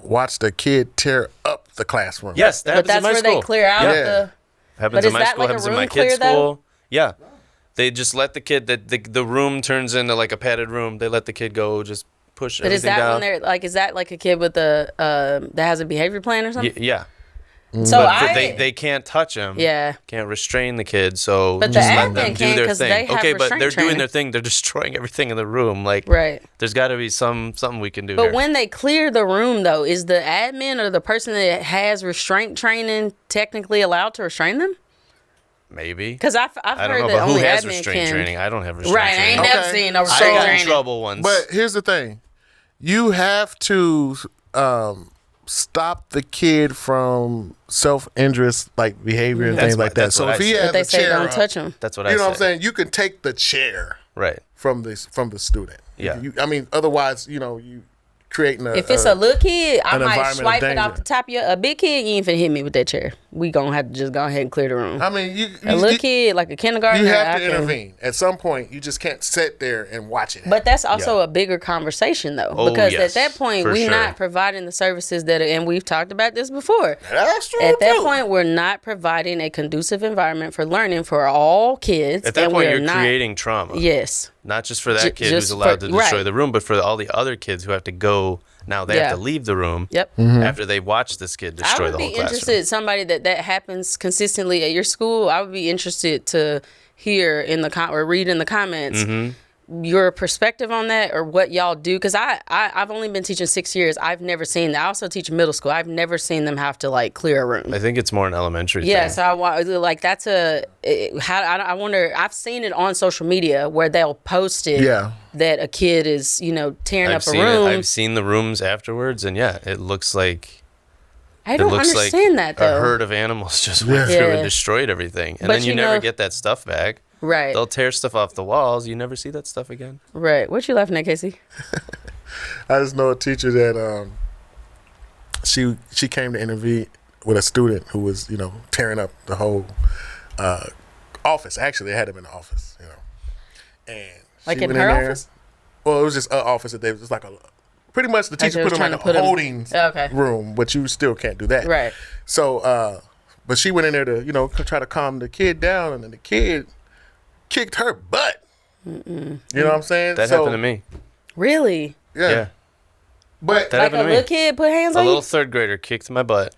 watched a kid tear up the classroom. Yes, that But happens in that's my where school. they clear out Yeah. the. Happens But in is my that school. like a Happens in room my kids' clear, though? school. Yeah, they just let the kid the room turns into like a padded room. They let the kid go just push But is everything that down. when they're like? Is that like a kid with a that has a behavior plan or something? Yeah. So But they can't touch him. Yeah. Can't restrain the kid. So But the just let admin them do can, their 'cause thing. they have Okay, but restraint they're doing training. their thing. They're destroying everything in the room. Like Right. there's got to be something we can do But here. when they clear the room, though, is the admin or the person that has restraint training technically allowed to restrain them? Maybe. Because I've I don't heard know, that but who only has admin restraint can. training? I don't have restraint Right, I training. ain't never Okay. seen no I restraint got in training. trouble once. But here's the thing. You have to stop the kid from self-injurious like behavior and That's things what- like that. that's So what if I he said. has But they a say chair don't up, touch them. That's what I you know said. what I'm saying? You can take the chair Right. from the student. Yeah. I mean, otherwise, you creating a. If it's a little kid, I an might environment of swipe it danger. off the top of your. A big kid, you ain't finna hit me with that chair. We gonna have to just go ahead and clear the room. I mean, A little kid, like a kindergartner, you have I to can- intervene. At some point, you just can't sit there and watch it. But that's also a bigger conversation, though, Oh, because yes, at that point for we're sure. not providing the services that, and we've talked about this before. That's true. At that too. point, we're not providing a conducive environment for learning for all kids. At that and point, we're you're not, creating trauma. Yes. Not just for that Ju- kid just who's allowed for- to destroy right. the room, but for all the other kids who have to go. Now they have Yeah. to leave the room Yep. after they watch this kid I destroy would the be whole classroom. interested. Somebody that happens consistently at your school. I would be interested to hear in the or read in the comments. Mm-hmm. your perspective on that, or what y'all do, because I've only been teaching 6 years. I've never seen that. I also teach middle school. I've never seen them have to like clear a room. I think it's more an elementary Yeah, thing. so I wonder. I've seen it on social media where they'll post it. Yeah. That a kid is tearing I've up a seen room. I've seen the rooms afterwards, and yeah, it looks like I don't understand that though. a herd of animals just went through and destroyed everything, and But then you never get that stuff back. Right. They'll tear stuff off the walls. You never see that stuff again. Right. What you laughing at, Casey? I just know a teacher that she came to intervene with a student who was tearing up the whole office. Actually, it had him in the office, and Like she in went her there. office? Well, it was just an office that they was like pretty much the teacher they put was him in trying to put a him- holding Okay. room, but you still can't do that. Right. So, but she went in there to try to calm the kid down, and then the kid kicked her butt. You know what I'm saying? That happened to me. Really? Yeah. But That Like happened a to little me. kid put hands A on little you? third grader kicked my butt.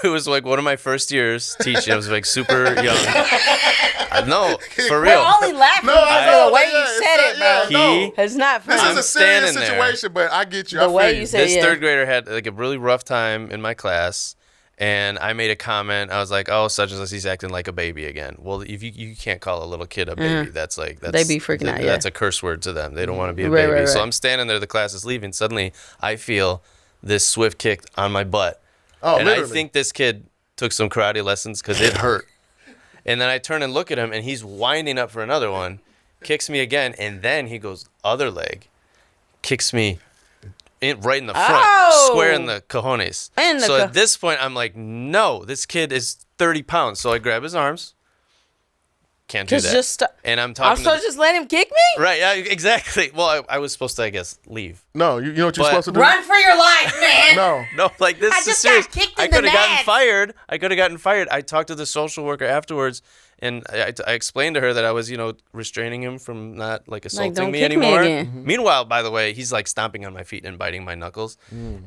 It was like one of my first years teaching. I was like super young. No, for real. We're only laughing because of the way you said it, bro. It's not funny. This is I'm a serious standing there. situation, but I get you. The I way feel you you. said This yeah. third grader had like a really rough time in my class, and I made a comment. I was like, "Oh, such and such, he's acting like a baby again." Well, if you can't call a little kid a baby, that's They be freaking out, yeah. That's a curse word to them. They don't want to be a Right, baby. right, So right. I'm standing there. The class is leaving. Suddenly, I feel this swift kick on my butt, Oh, and literally. I think this kid took some karate lessons because it hurt. And then I turn and look at him, and he's winding up for another one, kicks me again, and then he goes other leg, kicks me right in the front, Oh! square in the cojones. In the So at this point, I'm like, no, this kid is 30 pounds. So I grab his arms. Can't do that. And I'm I'm talking supposed to just let him kick me? Right, yeah, exactly. Well, I was supposed to, I guess, leave. No, you know what you're But- supposed to do? Run for your life, man. No. No, like this I is just serious. got kicked I in the could have gotten nuts. fired. I talked to the social worker afterwards, and I explained to her that I was, restraining him from not like assaulting don't me kick me anymore. again. Meanwhile, by the way, he's like stomping on my feet and biting my knuckles.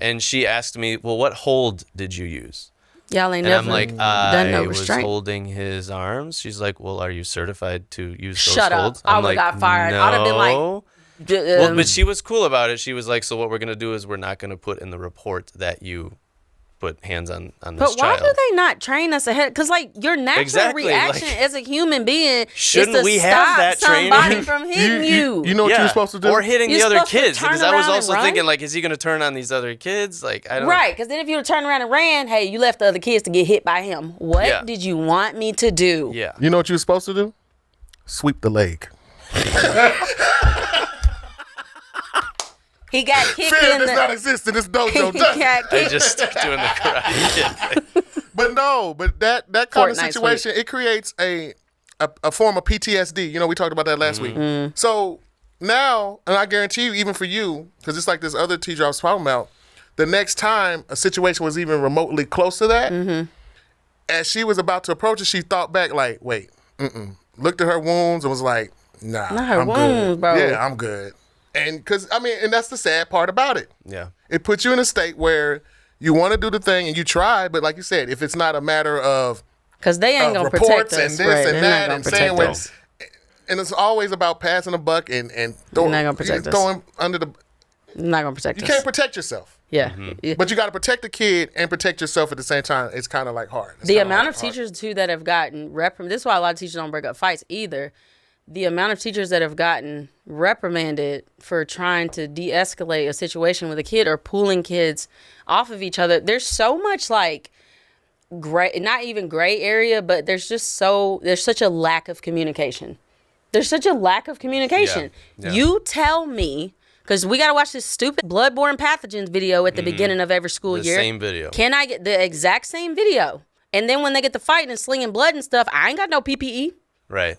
And she asked me, "Well, what hold did you use?" Y'all ain't And never I'm like, done no I was restraint. holding his arms. She's like, "Well, are you certified to use those Shut up. holds?" I I'm would've like, got fired. No. I'd have been like, Well, but she was cool about it. She was like, "So what we're gonna do is we're not gonna put in the report that you put hands on this But why child." do they not train us ahead? Because your natural Exactly, reaction like- as a human being Shouldn't is to we have stop that somebody training? from hitting you. You know what you're supposed to do? Or hitting You're the other supposed to kids. turn Because I was around and also run? thinking, like, is he gonna turn on these other kids? Like, I don't. Right, because then if you would turn around and ran, hey, you left the other kids to get hit by him. What Yeah. did you want me to do? Yeah. You know what you're supposed to do? Sweep the leg. He got kicked Fear in does the... not exist in this dojo. he does it? got I kicked. just start doing the karate kid thing. But no, but that kind of Fortnite situation, it creates a form of PTSD. We talked about that last week. So now, and I guarantee you, even for you, because it's like this other teacher I was talking about, the next time a situation was even remotely close to that, as she was about to approach it, she thought back like, wait, looked at her wounds and was like, nah, Not her I'm wounds, good. bro. Yeah, I'm good. And because, and that's the sad part about it. Yeah. It puts you in a state where you want to do the thing and you try, but like you said, if it's not a matter of Because they ain't going to protect reports us. and this right. and They're that not and gonna saying protect when, us. and it's always about passing a buck and They're not gonna protect us. throwing under the. They're not going to protect You us. can't protect yourself, Yeah. Yeah. but you got to protect the kid and protect yourself at the same time. It's kind of like hard. It's The kinda amount like of hard. teachers too that have gotten reprimanded. This is why a lot of teachers don't break up fights either. The amount of teachers that have gotten reprimanded for trying to de-escalate a situation with a kid or pulling kids off of each other. There's so much like gray, not even gray area, but there's such a lack of communication. There's such a lack of communication. Yeah. You tell me, because we got to watch this stupid bloodborne pathogens video at the beginning of every school The year. same video. Can I get the exact same video? And then when they get to fighting and slinging blood and stuff, I ain't got no PPE. Right.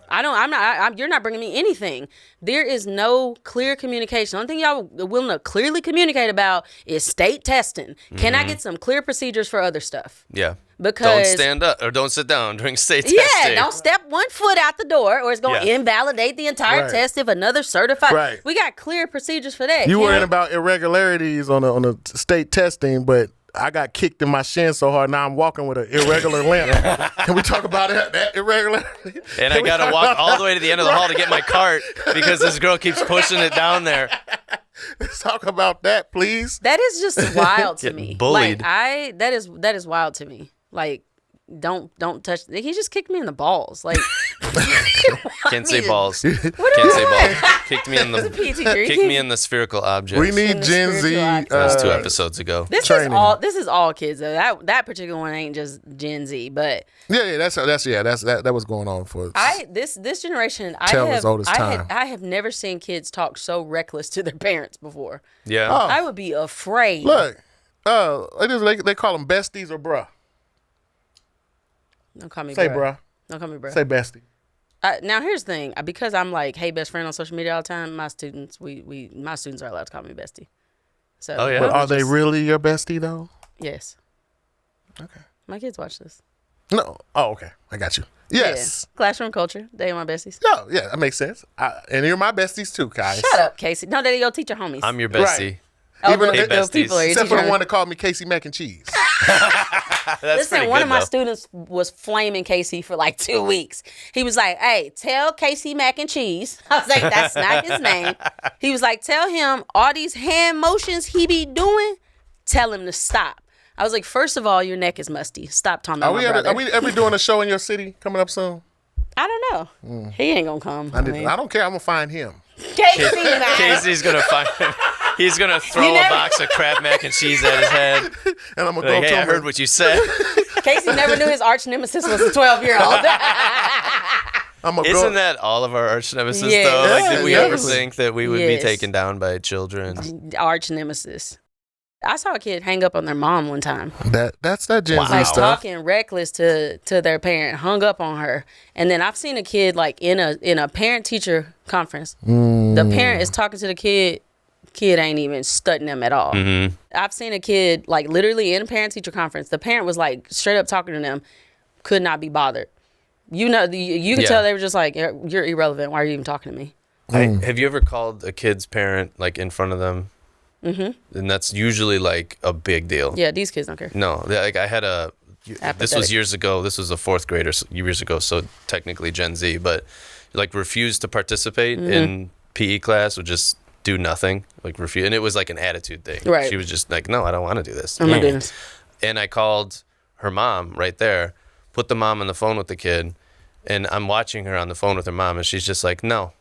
You're not bringing me anything. There is no clear communication. The only thing y'all are willing to clearly communicate about is state testing. Can I get some clear procedures for other stuff? Yeah. Because- don't stand up or don't sit down during state testing. Yeah, don't step one foot out the door or it's going to Yeah. invalidate the entire Right. test if another certified. Right. We got clear procedures for that. You Can worrying I- about irregularities on a state testing, but I got kicked in my shin so hard. Now I'm walking with an irregular limp. Can we talk about that irregular? And I got to walk all the way to the end of the hall to get my cart because this girl keeps pushing it down there. Let's talk about that, please. That is just wild to Getting me. bullied. Like that is wild to me. Like don't touch. He just kicked me in the balls. Like Can't say balls. Can't say balls. Kicked me in the kicked me in the spherical object. We need Gen Z. That That was 2 episodes ago. This training. is all kids though. That particular one ain't just Gen Z, but That's was going on for this generation. Tell us all this time. I have never seen kids talk so reckless to their parents before. Yeah. Oh. I would be afraid. Look, they call them besties or bruh. Don't call me Say bruh. bruh. Don't call me bruh. Say bestie. Now here's the thing, because I'm like, hey, best friend on social media all the time. My students, my students are allowed to call me bestie. So, Oh, yeah? But are they really your bestie though? Yes. Okay. My kids watch this. No. Oh, okay. I got you. Yes. Yeah. Classroom culture. They are my besties. No. Yeah, that makes sense. And you're my besties too, guys. Shut up, Casey. No, they're your teacher homies. I'm your bestie. Even Hey, those besties. people are your except for teacher the one homies. that called me KC Mack and cheese. That's Listen, pretty one good, of my though. students was flaming Casey for like 2 weeks. He was like, hey, tell KC Mac and Cheese. I was like, that's not his name. He was like, tell him all these hand motions he be doing, tell him to stop. I was like, first of all, your neck is musty. Stop talking about my brother. Are we ever doing a show in your city coming up soon? I don't know. He ain't going to come. I don't care. I'm going to find him. Casey Mac. Casey's going to find him. He's going to throw a box of Kraft mac and cheese at his head. And I'm going to Like, go hey, to I him. heard what you said. Casey never knew his arch nemesis was a 12-year-old. I'm gonna Isn't go. that all of our arch nemesis, Yeah. though? Like, did we Yeah, ever yes. think that we would be Yes. taken down by children? Arch nemesis. I saw a kid hang up on their mom one time. That's that Gen Z Like stuff. talking reckless to their parent, hung up on her. And then I've seen a kid like in a parent teacher conference. The parent is talking to the kid ain't even studying them at all. Mm-hmm. I've seen a kid like literally in a parent teacher conference. The parent was like straight up talking to them, could not be bothered. You could Yeah. tell they were just like, you're irrelevant. Why are you even talking to me? Have you ever called a kid's parent like in front of them? Mm-hmm. And that's usually like a big deal. Yeah, these kids don't care. No, like I had this Apathetic. was years ago. This was a 4th grader years ago, so technically Gen Z, but like refused to participate in PE class, would just do nothing, like refuse. And it was like an attitude thing. Right. She was just like, no, I don't want to do this. Oh my goodness. And I called her mom right there, put the mom on the phone with the kid, and I'm watching her on the phone with her mom, and she's just like, no.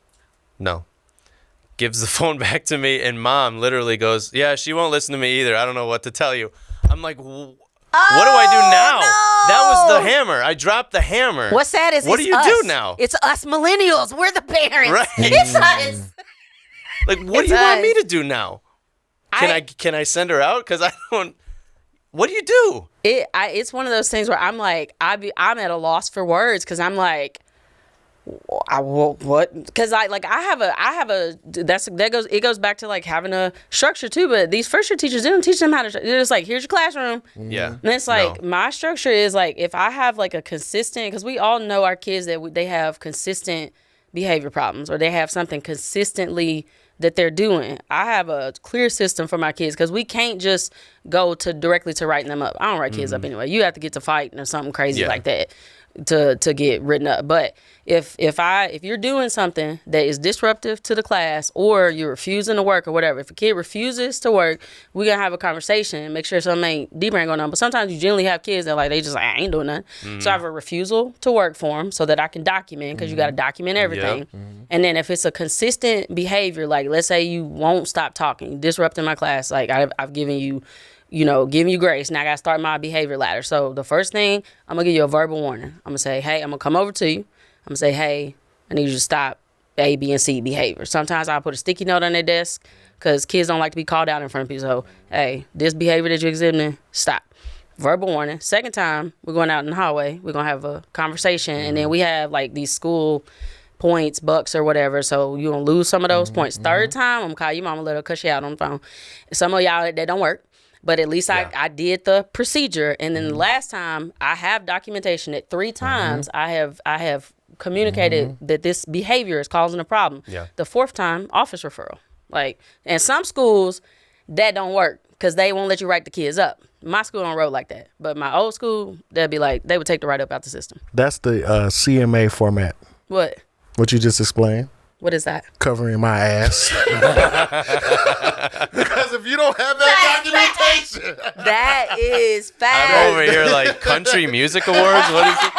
Gives the phone back to me, and mom literally goes, yeah, she won't listen to me either. I don't know what to tell you. I'm like, what do I do now? no. That was the hammer. I dropped the hammer. What's sad is what it's do you us. do now? It's us millennials. We're the parents. Right. It's us. Like, what It's do you want us. me to do now? Can I send her out? Because I don't. What do you do? It's one of those things where I'm like, I'm at a loss for words because I'm like, what? Because it goes back to like having a structure too. But these first year teachers, they don't teach them how to. They're just like, here's your classroom. Yeah. And it's like No. my structure is like if I have like a consistent, because we all know our kids that they have consistent behavior problems or they have something consistently that they're doing. I have a clear system for my kids because we can't just go directly to writing them up. I don't write kids up anyway. You have to get to fighting or something crazy Yeah. like that to get written up. But if you're doing something that is disruptive to the class or you're refusing to work or whatever, if a kid refuses to work, we're gonna have a conversation and make sure something ain't deeper ain't going on. But sometimes you generally have kids that like they just like, I ain't doing nothing. So I have a refusal to work for them so that I can document because you got to document everything. And then if it's a consistent behavior, like let's say you won't stop talking, disrupting my class, like I've given you, giving you grace. Now I got to start my behavior ladder. So the first thing, I'm going to give you a verbal warning. I'm going to say, hey, I'm going to come over to you. I'm going to say, hey, I need you to stop A, B, and C behavior. Sometimes I'll put a sticky note on their desk because kids don't like to be called out in front of people. So, hey, this behavior that you're exhibiting, stop. Verbal warning. Second time, we're going out in the hallway. We're going to have a conversation. And then we have like these school points, bucks, or whatever. So you're going to lose some of those points. Third time, I'm going to call your mama, let her cuss you out on the phone. Some of y'all, that don't work. But at least I did the procedure. And then the last time, I have documentation that 3 times I have communicated that this behavior is causing a problem. Yeah. The 4th time, office referral. Like, and some schools, that don't work because they won't let you write the kids up. My school don't roll like that. But my old school, they'd be like, they would take the write up out the system. That's the CMA format. What? What you just explained. What is that? Covering my ass. Because if you don't have that documentation. That is fact. I'm over here like country music awards. What is it?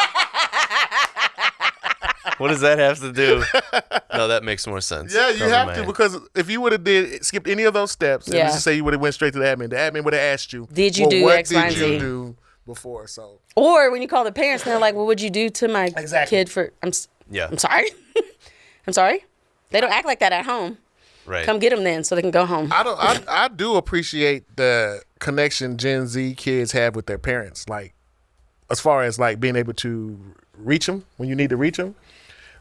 What does that have to do? No, that makes more sense. Yeah, you have to, because if you would have skipped any of those steps, and let's just say you would have went straight to the admin would have asked you, did you do X, Y, and Z? What did you do before? So, or when you call the parents, they're like, well, what'd you do to my kid for, I'm sorry. I'm sorry. They don't act like that at home. Right. Come get them then so they can go home. I do appreciate the connection Gen Z kids have with their parents. Like, as far as like being able to reach them when you need to reach them.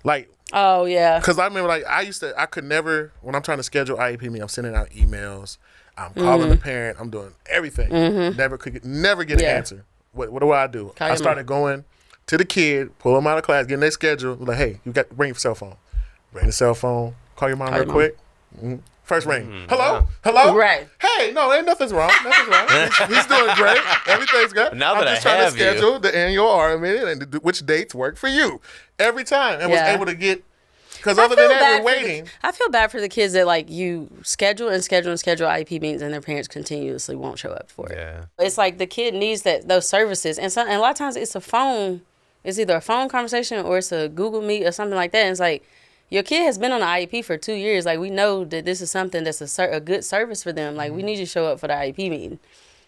Like, oh yeah. Because I remember like I could never, when I'm trying to schedule IEP meeting, I'm sending out emails, I'm calling the parent, I'm doing everything. Never get an answer. What do I do? I started going to the kid, pull them out of class, getting their schedule. Like, hey, you got to bring your cell phone. Bring the cell phone. Call your mom real quick. First ring. Hello? Hello? Right. Hey, no, ain't nothing's wrong. Nothing's wrong. He's doing great. Everything's good. Now that I'm just I trying have to schedule the annual R minute and which dates work for you. Every time. And was able to get, because other than that, we're waiting. I feel bad for the kids that like you schedule IEP meetings and their parents continuously won't show up for it. Yeah. It's like the kid needs those services. And a lot of times it's a phone. It's either a phone conversation or it's a Google Meet or something like that. And it's like, your kid has been on the IEP for 2 years. Like, we know that this is something that's a good service for them. Like, we need you to show up for the IEP meeting.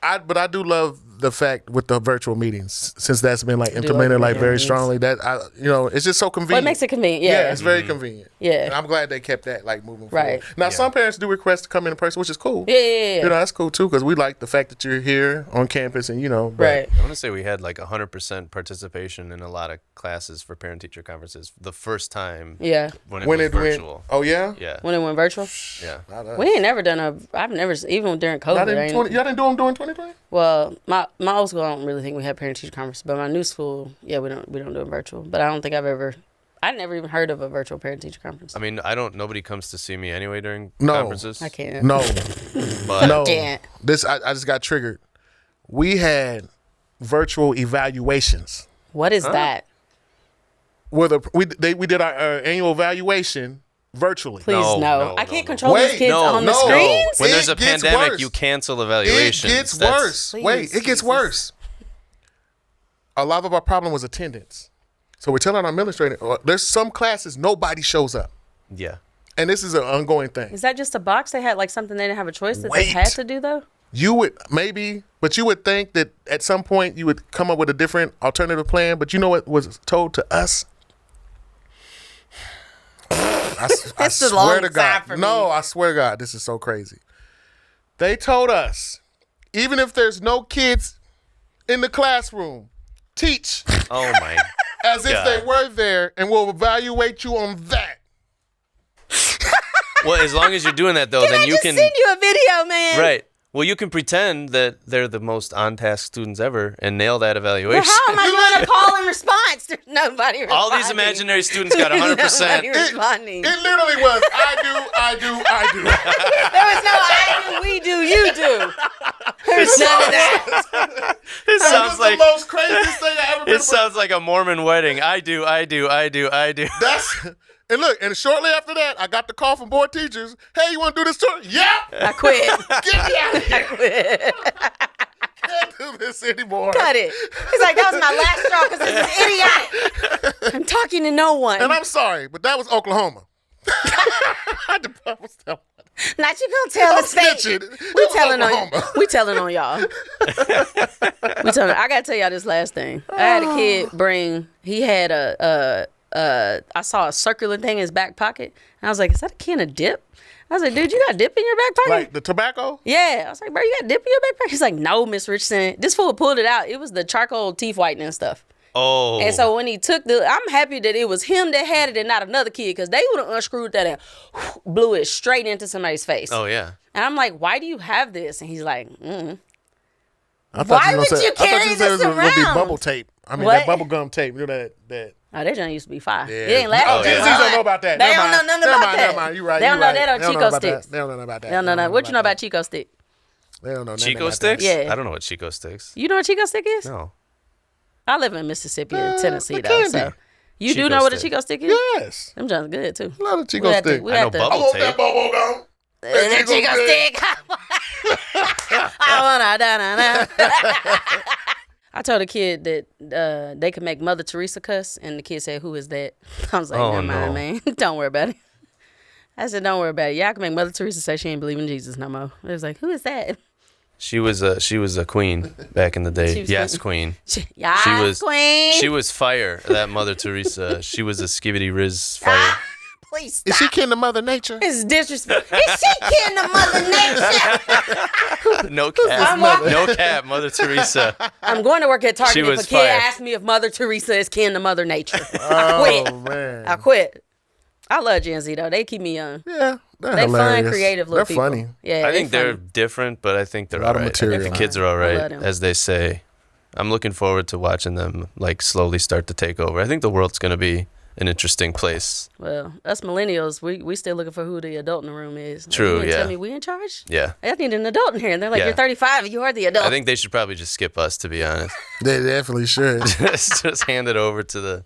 But I do love the fact with the virtual meetings, since that's been like implemented like very strongly, that it's just so convenient. Well, it makes it convenient. Yeah, it's very convenient. Yeah, and I'm glad they kept that like moving forward. Now some parents do request to come in person, which is cool. Yeah. That's cool too, because we like the fact that you're here on campus and right. I want to say we had like 100% participation in a lot of classes for parent-teacher conferences the first time. Yeah, when it was virtual. Oh yeah. Yeah. When it went virtual. Yeah. We ain't never done I've never even during COVID. Y'all didn't do them during 2020. Well, my old school, I don't really think we had parent teacher conference, but my new school, we don't do it virtual. But I don't think I never even heard of a virtual parent teacher conference. I mean, nobody comes to see me anyway during conferences. I can't. No, but no. Can't. I just got triggered. We had virtual evaluations. What is that? We did our annual evaluation virtually. Please no. I can't control these kids on the screens. When there's a pandemic, you cancel evaluations. It gets worse. Wait, it gets worse. A lot of our problem was attendance. So we're telling our administrator, there's some classes nobody shows up. Yeah. And this is an ongoing thing. Is that just a box they had, like something they didn't have a choice that they had to do though? You would but you would think that at some point you would come up with a different alternative plan. But you know what was told to us? I swear to God. No, I swear to God, this is so crazy. They told us, even if there's no kids in the classroom, teach. Oh my. As if they were there, and we'll evaluate you on that. Well, as long as you're doing that, though, then you can send you a video, man. Right. Well, you can pretend that they're the most on-task students ever and nail that evaluation. Well, how am I doing a call and response? There's nobody responding. All these imaginary students got 100%. Responding. It literally was, I do. There was no I do, we do, you do. There's none of that. It sounds like the most craziest thing I ever been. It sounds like a Mormon wedding. I do. And look, and shortly after that, I got the call from board teachers. Hey, you want to do this tour? Yeah. I quit. Get me out of here. I quit. Can't do this anymore. Cut it. He's like, that was my last straw because this is idiotic. I'm talking to no one. And I'm sorry, but that was Oklahoma. Not you gonna tell the state. We telling on y'all. I gotta tell y'all this last thing. I had a kid he had I saw a circular thing in his back pocket. And I was like, is that a can of dip? I was like, dude, you got dip in your back pocket? Like the tobacco? Yeah. I was like, bro, you got dip in your back pocket? He's like, no, Miss Richardson. This fool pulled it out. It was the charcoal teeth whitening stuff. Oh. And so when he took I'm happy that it was him that had it and not another kid, because they would have unscrewed that and blew it straight into somebody's face. Oh, yeah. And I'm like, why do you have this? And he's like, Why would you carry this around? It would be bubble tape. I mean, that bubble gum tape. You know that. Oh, that joint used to be fire. Yeah. It ain't last. Oh, Gen Z's don't know about that. They don't know nothing about that. Never mind. You're right. They don't know that or Chico sticks. They don't know about that. They don't know that. What you know about Chico stick? They don't know nothing Chico about sticks? Yeah. I don't know what Chico sticks. You know what Chico stick is? No. I live in Mississippi or Tennessee, the though. candy. So you Chico do know what a stick. Chico stick is? that. Yes. Them just good, too. A lot of Chico We had to- sticks. we I had know to- bubble I want tape. that bubble gum. That Chico stick. I wanna. I told a kid that they could make Mother Teresa cuss, and the kid said, "Who is that?" I was like, Oh, "Never mind, no. man. Don't worry about it." I said, "Don't worry about it. Y'all can make Mother Teresa say she ain't believe in Jesus no more." It was like, "Who is that?" She was a queen back in the day. She was Yes, queen. Yes, queen. She was fire. That Mother Teresa. She was a skibbity riz fire. Please Is stop. she kin to Mother Nature? It's disrespectful. Is she kidding the Mother Nature? No cap. No cap. Mother Teresa. I'm going to work at Target She if was a kid fire. asks me if Mother Teresa is kin to Mother Nature. I Oh, quit. man. I quit. I love Gen Z, though. They keep me young. Yeah. They're They hilarious. fun, creative little They're people. funny. Yeah, I think they're funny. different, but I think they're A lot all of right. I material. think the kids are all I love right, them. as they say. I'm looking forward to watching them like slowly start to take over. I think the world's going to be an interesting place. Well, us millennials, we still looking for who the adult in the room is. Like, True, you gonna yeah. Tell me we in charge? Yeah. I need an adult in here. And they're like, Yeah. you're 35. You are the adult. I think they should probably just skip us, to be honest. They definitely should. Just hand it over to the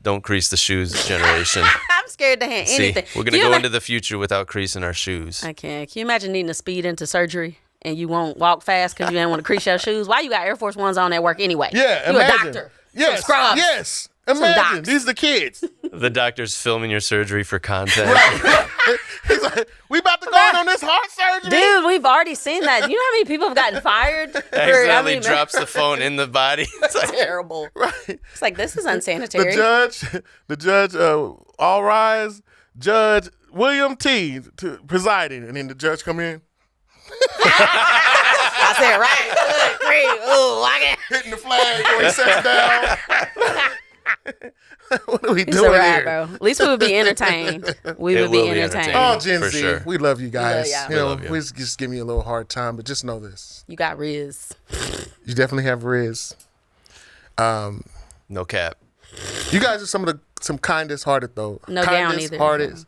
don't crease the shoes generation. I'm scared to hand See, anything. we're going Can to you go ima- into the future without creasing our shoes. I can't. Can you imagine needing to speed into surgery and you won't walk fast because you didn't want to crease your shoes? Why you got Air Force Ones on at work anyway? Yeah, You imagine. a doctor. Yes, Some scrubs. yes. Imagine. docs. These are the kids. The doctor's filming your surgery for content. He's like, we about to go in on this heart surgery. Dude, we've already seen that. You know how many people have gotten fired? Accidentally drops the phone in the body. It's like, Terrible. Right. It's like, this is unsanitary. The judge, all rise, Judge William T. Presiding. And then the judge come in, I said, right. Good, great. Ooh, I get hitting the flag before he sets down. What are we It's doing a wrap, here? bro. At least we would be entertained. We It would be will be entertained. entertaining. Oh, Gen For Z, sure. we love you guys. y'all. You know, We love you. we just give me a little hard time, but just know this: You got Riz. you definitely have Riz. no cap. You guys are some kindest-hearted though. No gown either. Kindest-hearted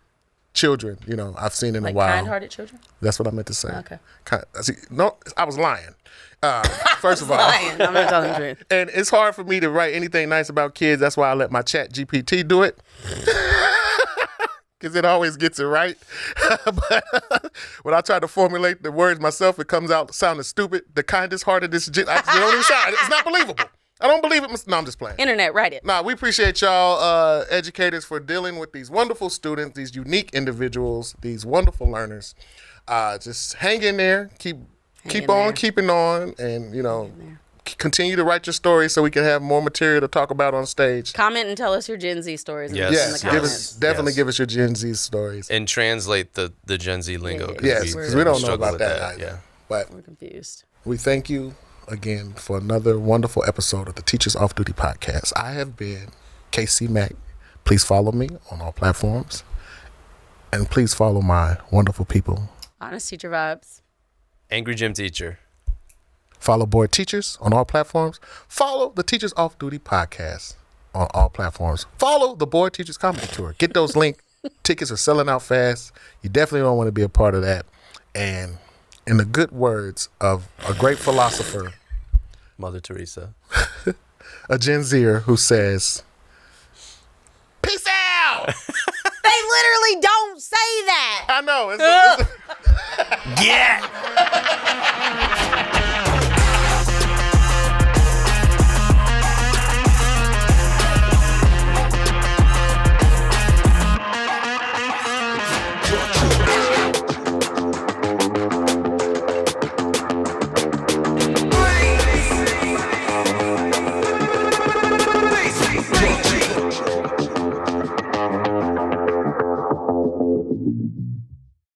children. You know, I've seen in Like a while. kind-hearted children? That's what I meant to say. Okay. See, no, I was lying. First of all, Lying. I'm not telling the truth. and it's hard for me to write anything nice about kids. That's why I let my chat GPT do it. Because it always gets it right. But when I try to formulate the words myself, it comes out sounding stupid. The kindest hearted is, it don't even sound, it's not believable. I don't believe it. No, I'm just playing. Internet, write it. Nah, we appreciate y'all educators for dealing with these wonderful students, these unique individuals, these wonderful learners. Just hang in there, keep in on there. keeping on, and continue to write your stories so we can have more material to talk about on stage. Comment and tell us your Gen Z stories in Yes. the Yes, comments. definitely Yes. give us your Gen Z stories. And translate the Gen Z lingo. Yeah. Yes, because we don't know struggle about with that either. Yeah. But We're confused. we thank you again for another wonderful episode of the Teachers Off Duty Podcast. I have been KC Mack. Please follow me on all platforms. And please follow my wonderful people. Honest Teacher Vibes. Angry Gym Teacher. Follow Board Teachers on all platforms. Follow the Teachers Off Duty Podcast on all platforms. Follow the Board Teachers Comedy Tour. Get those links. Tickets are selling out fast. You definitely don't want to be a part of that. And in the good words of a great philosopher, Mother Teresa. a Gen Zer who says, peace out. They literally don't say that. I know. Yeah!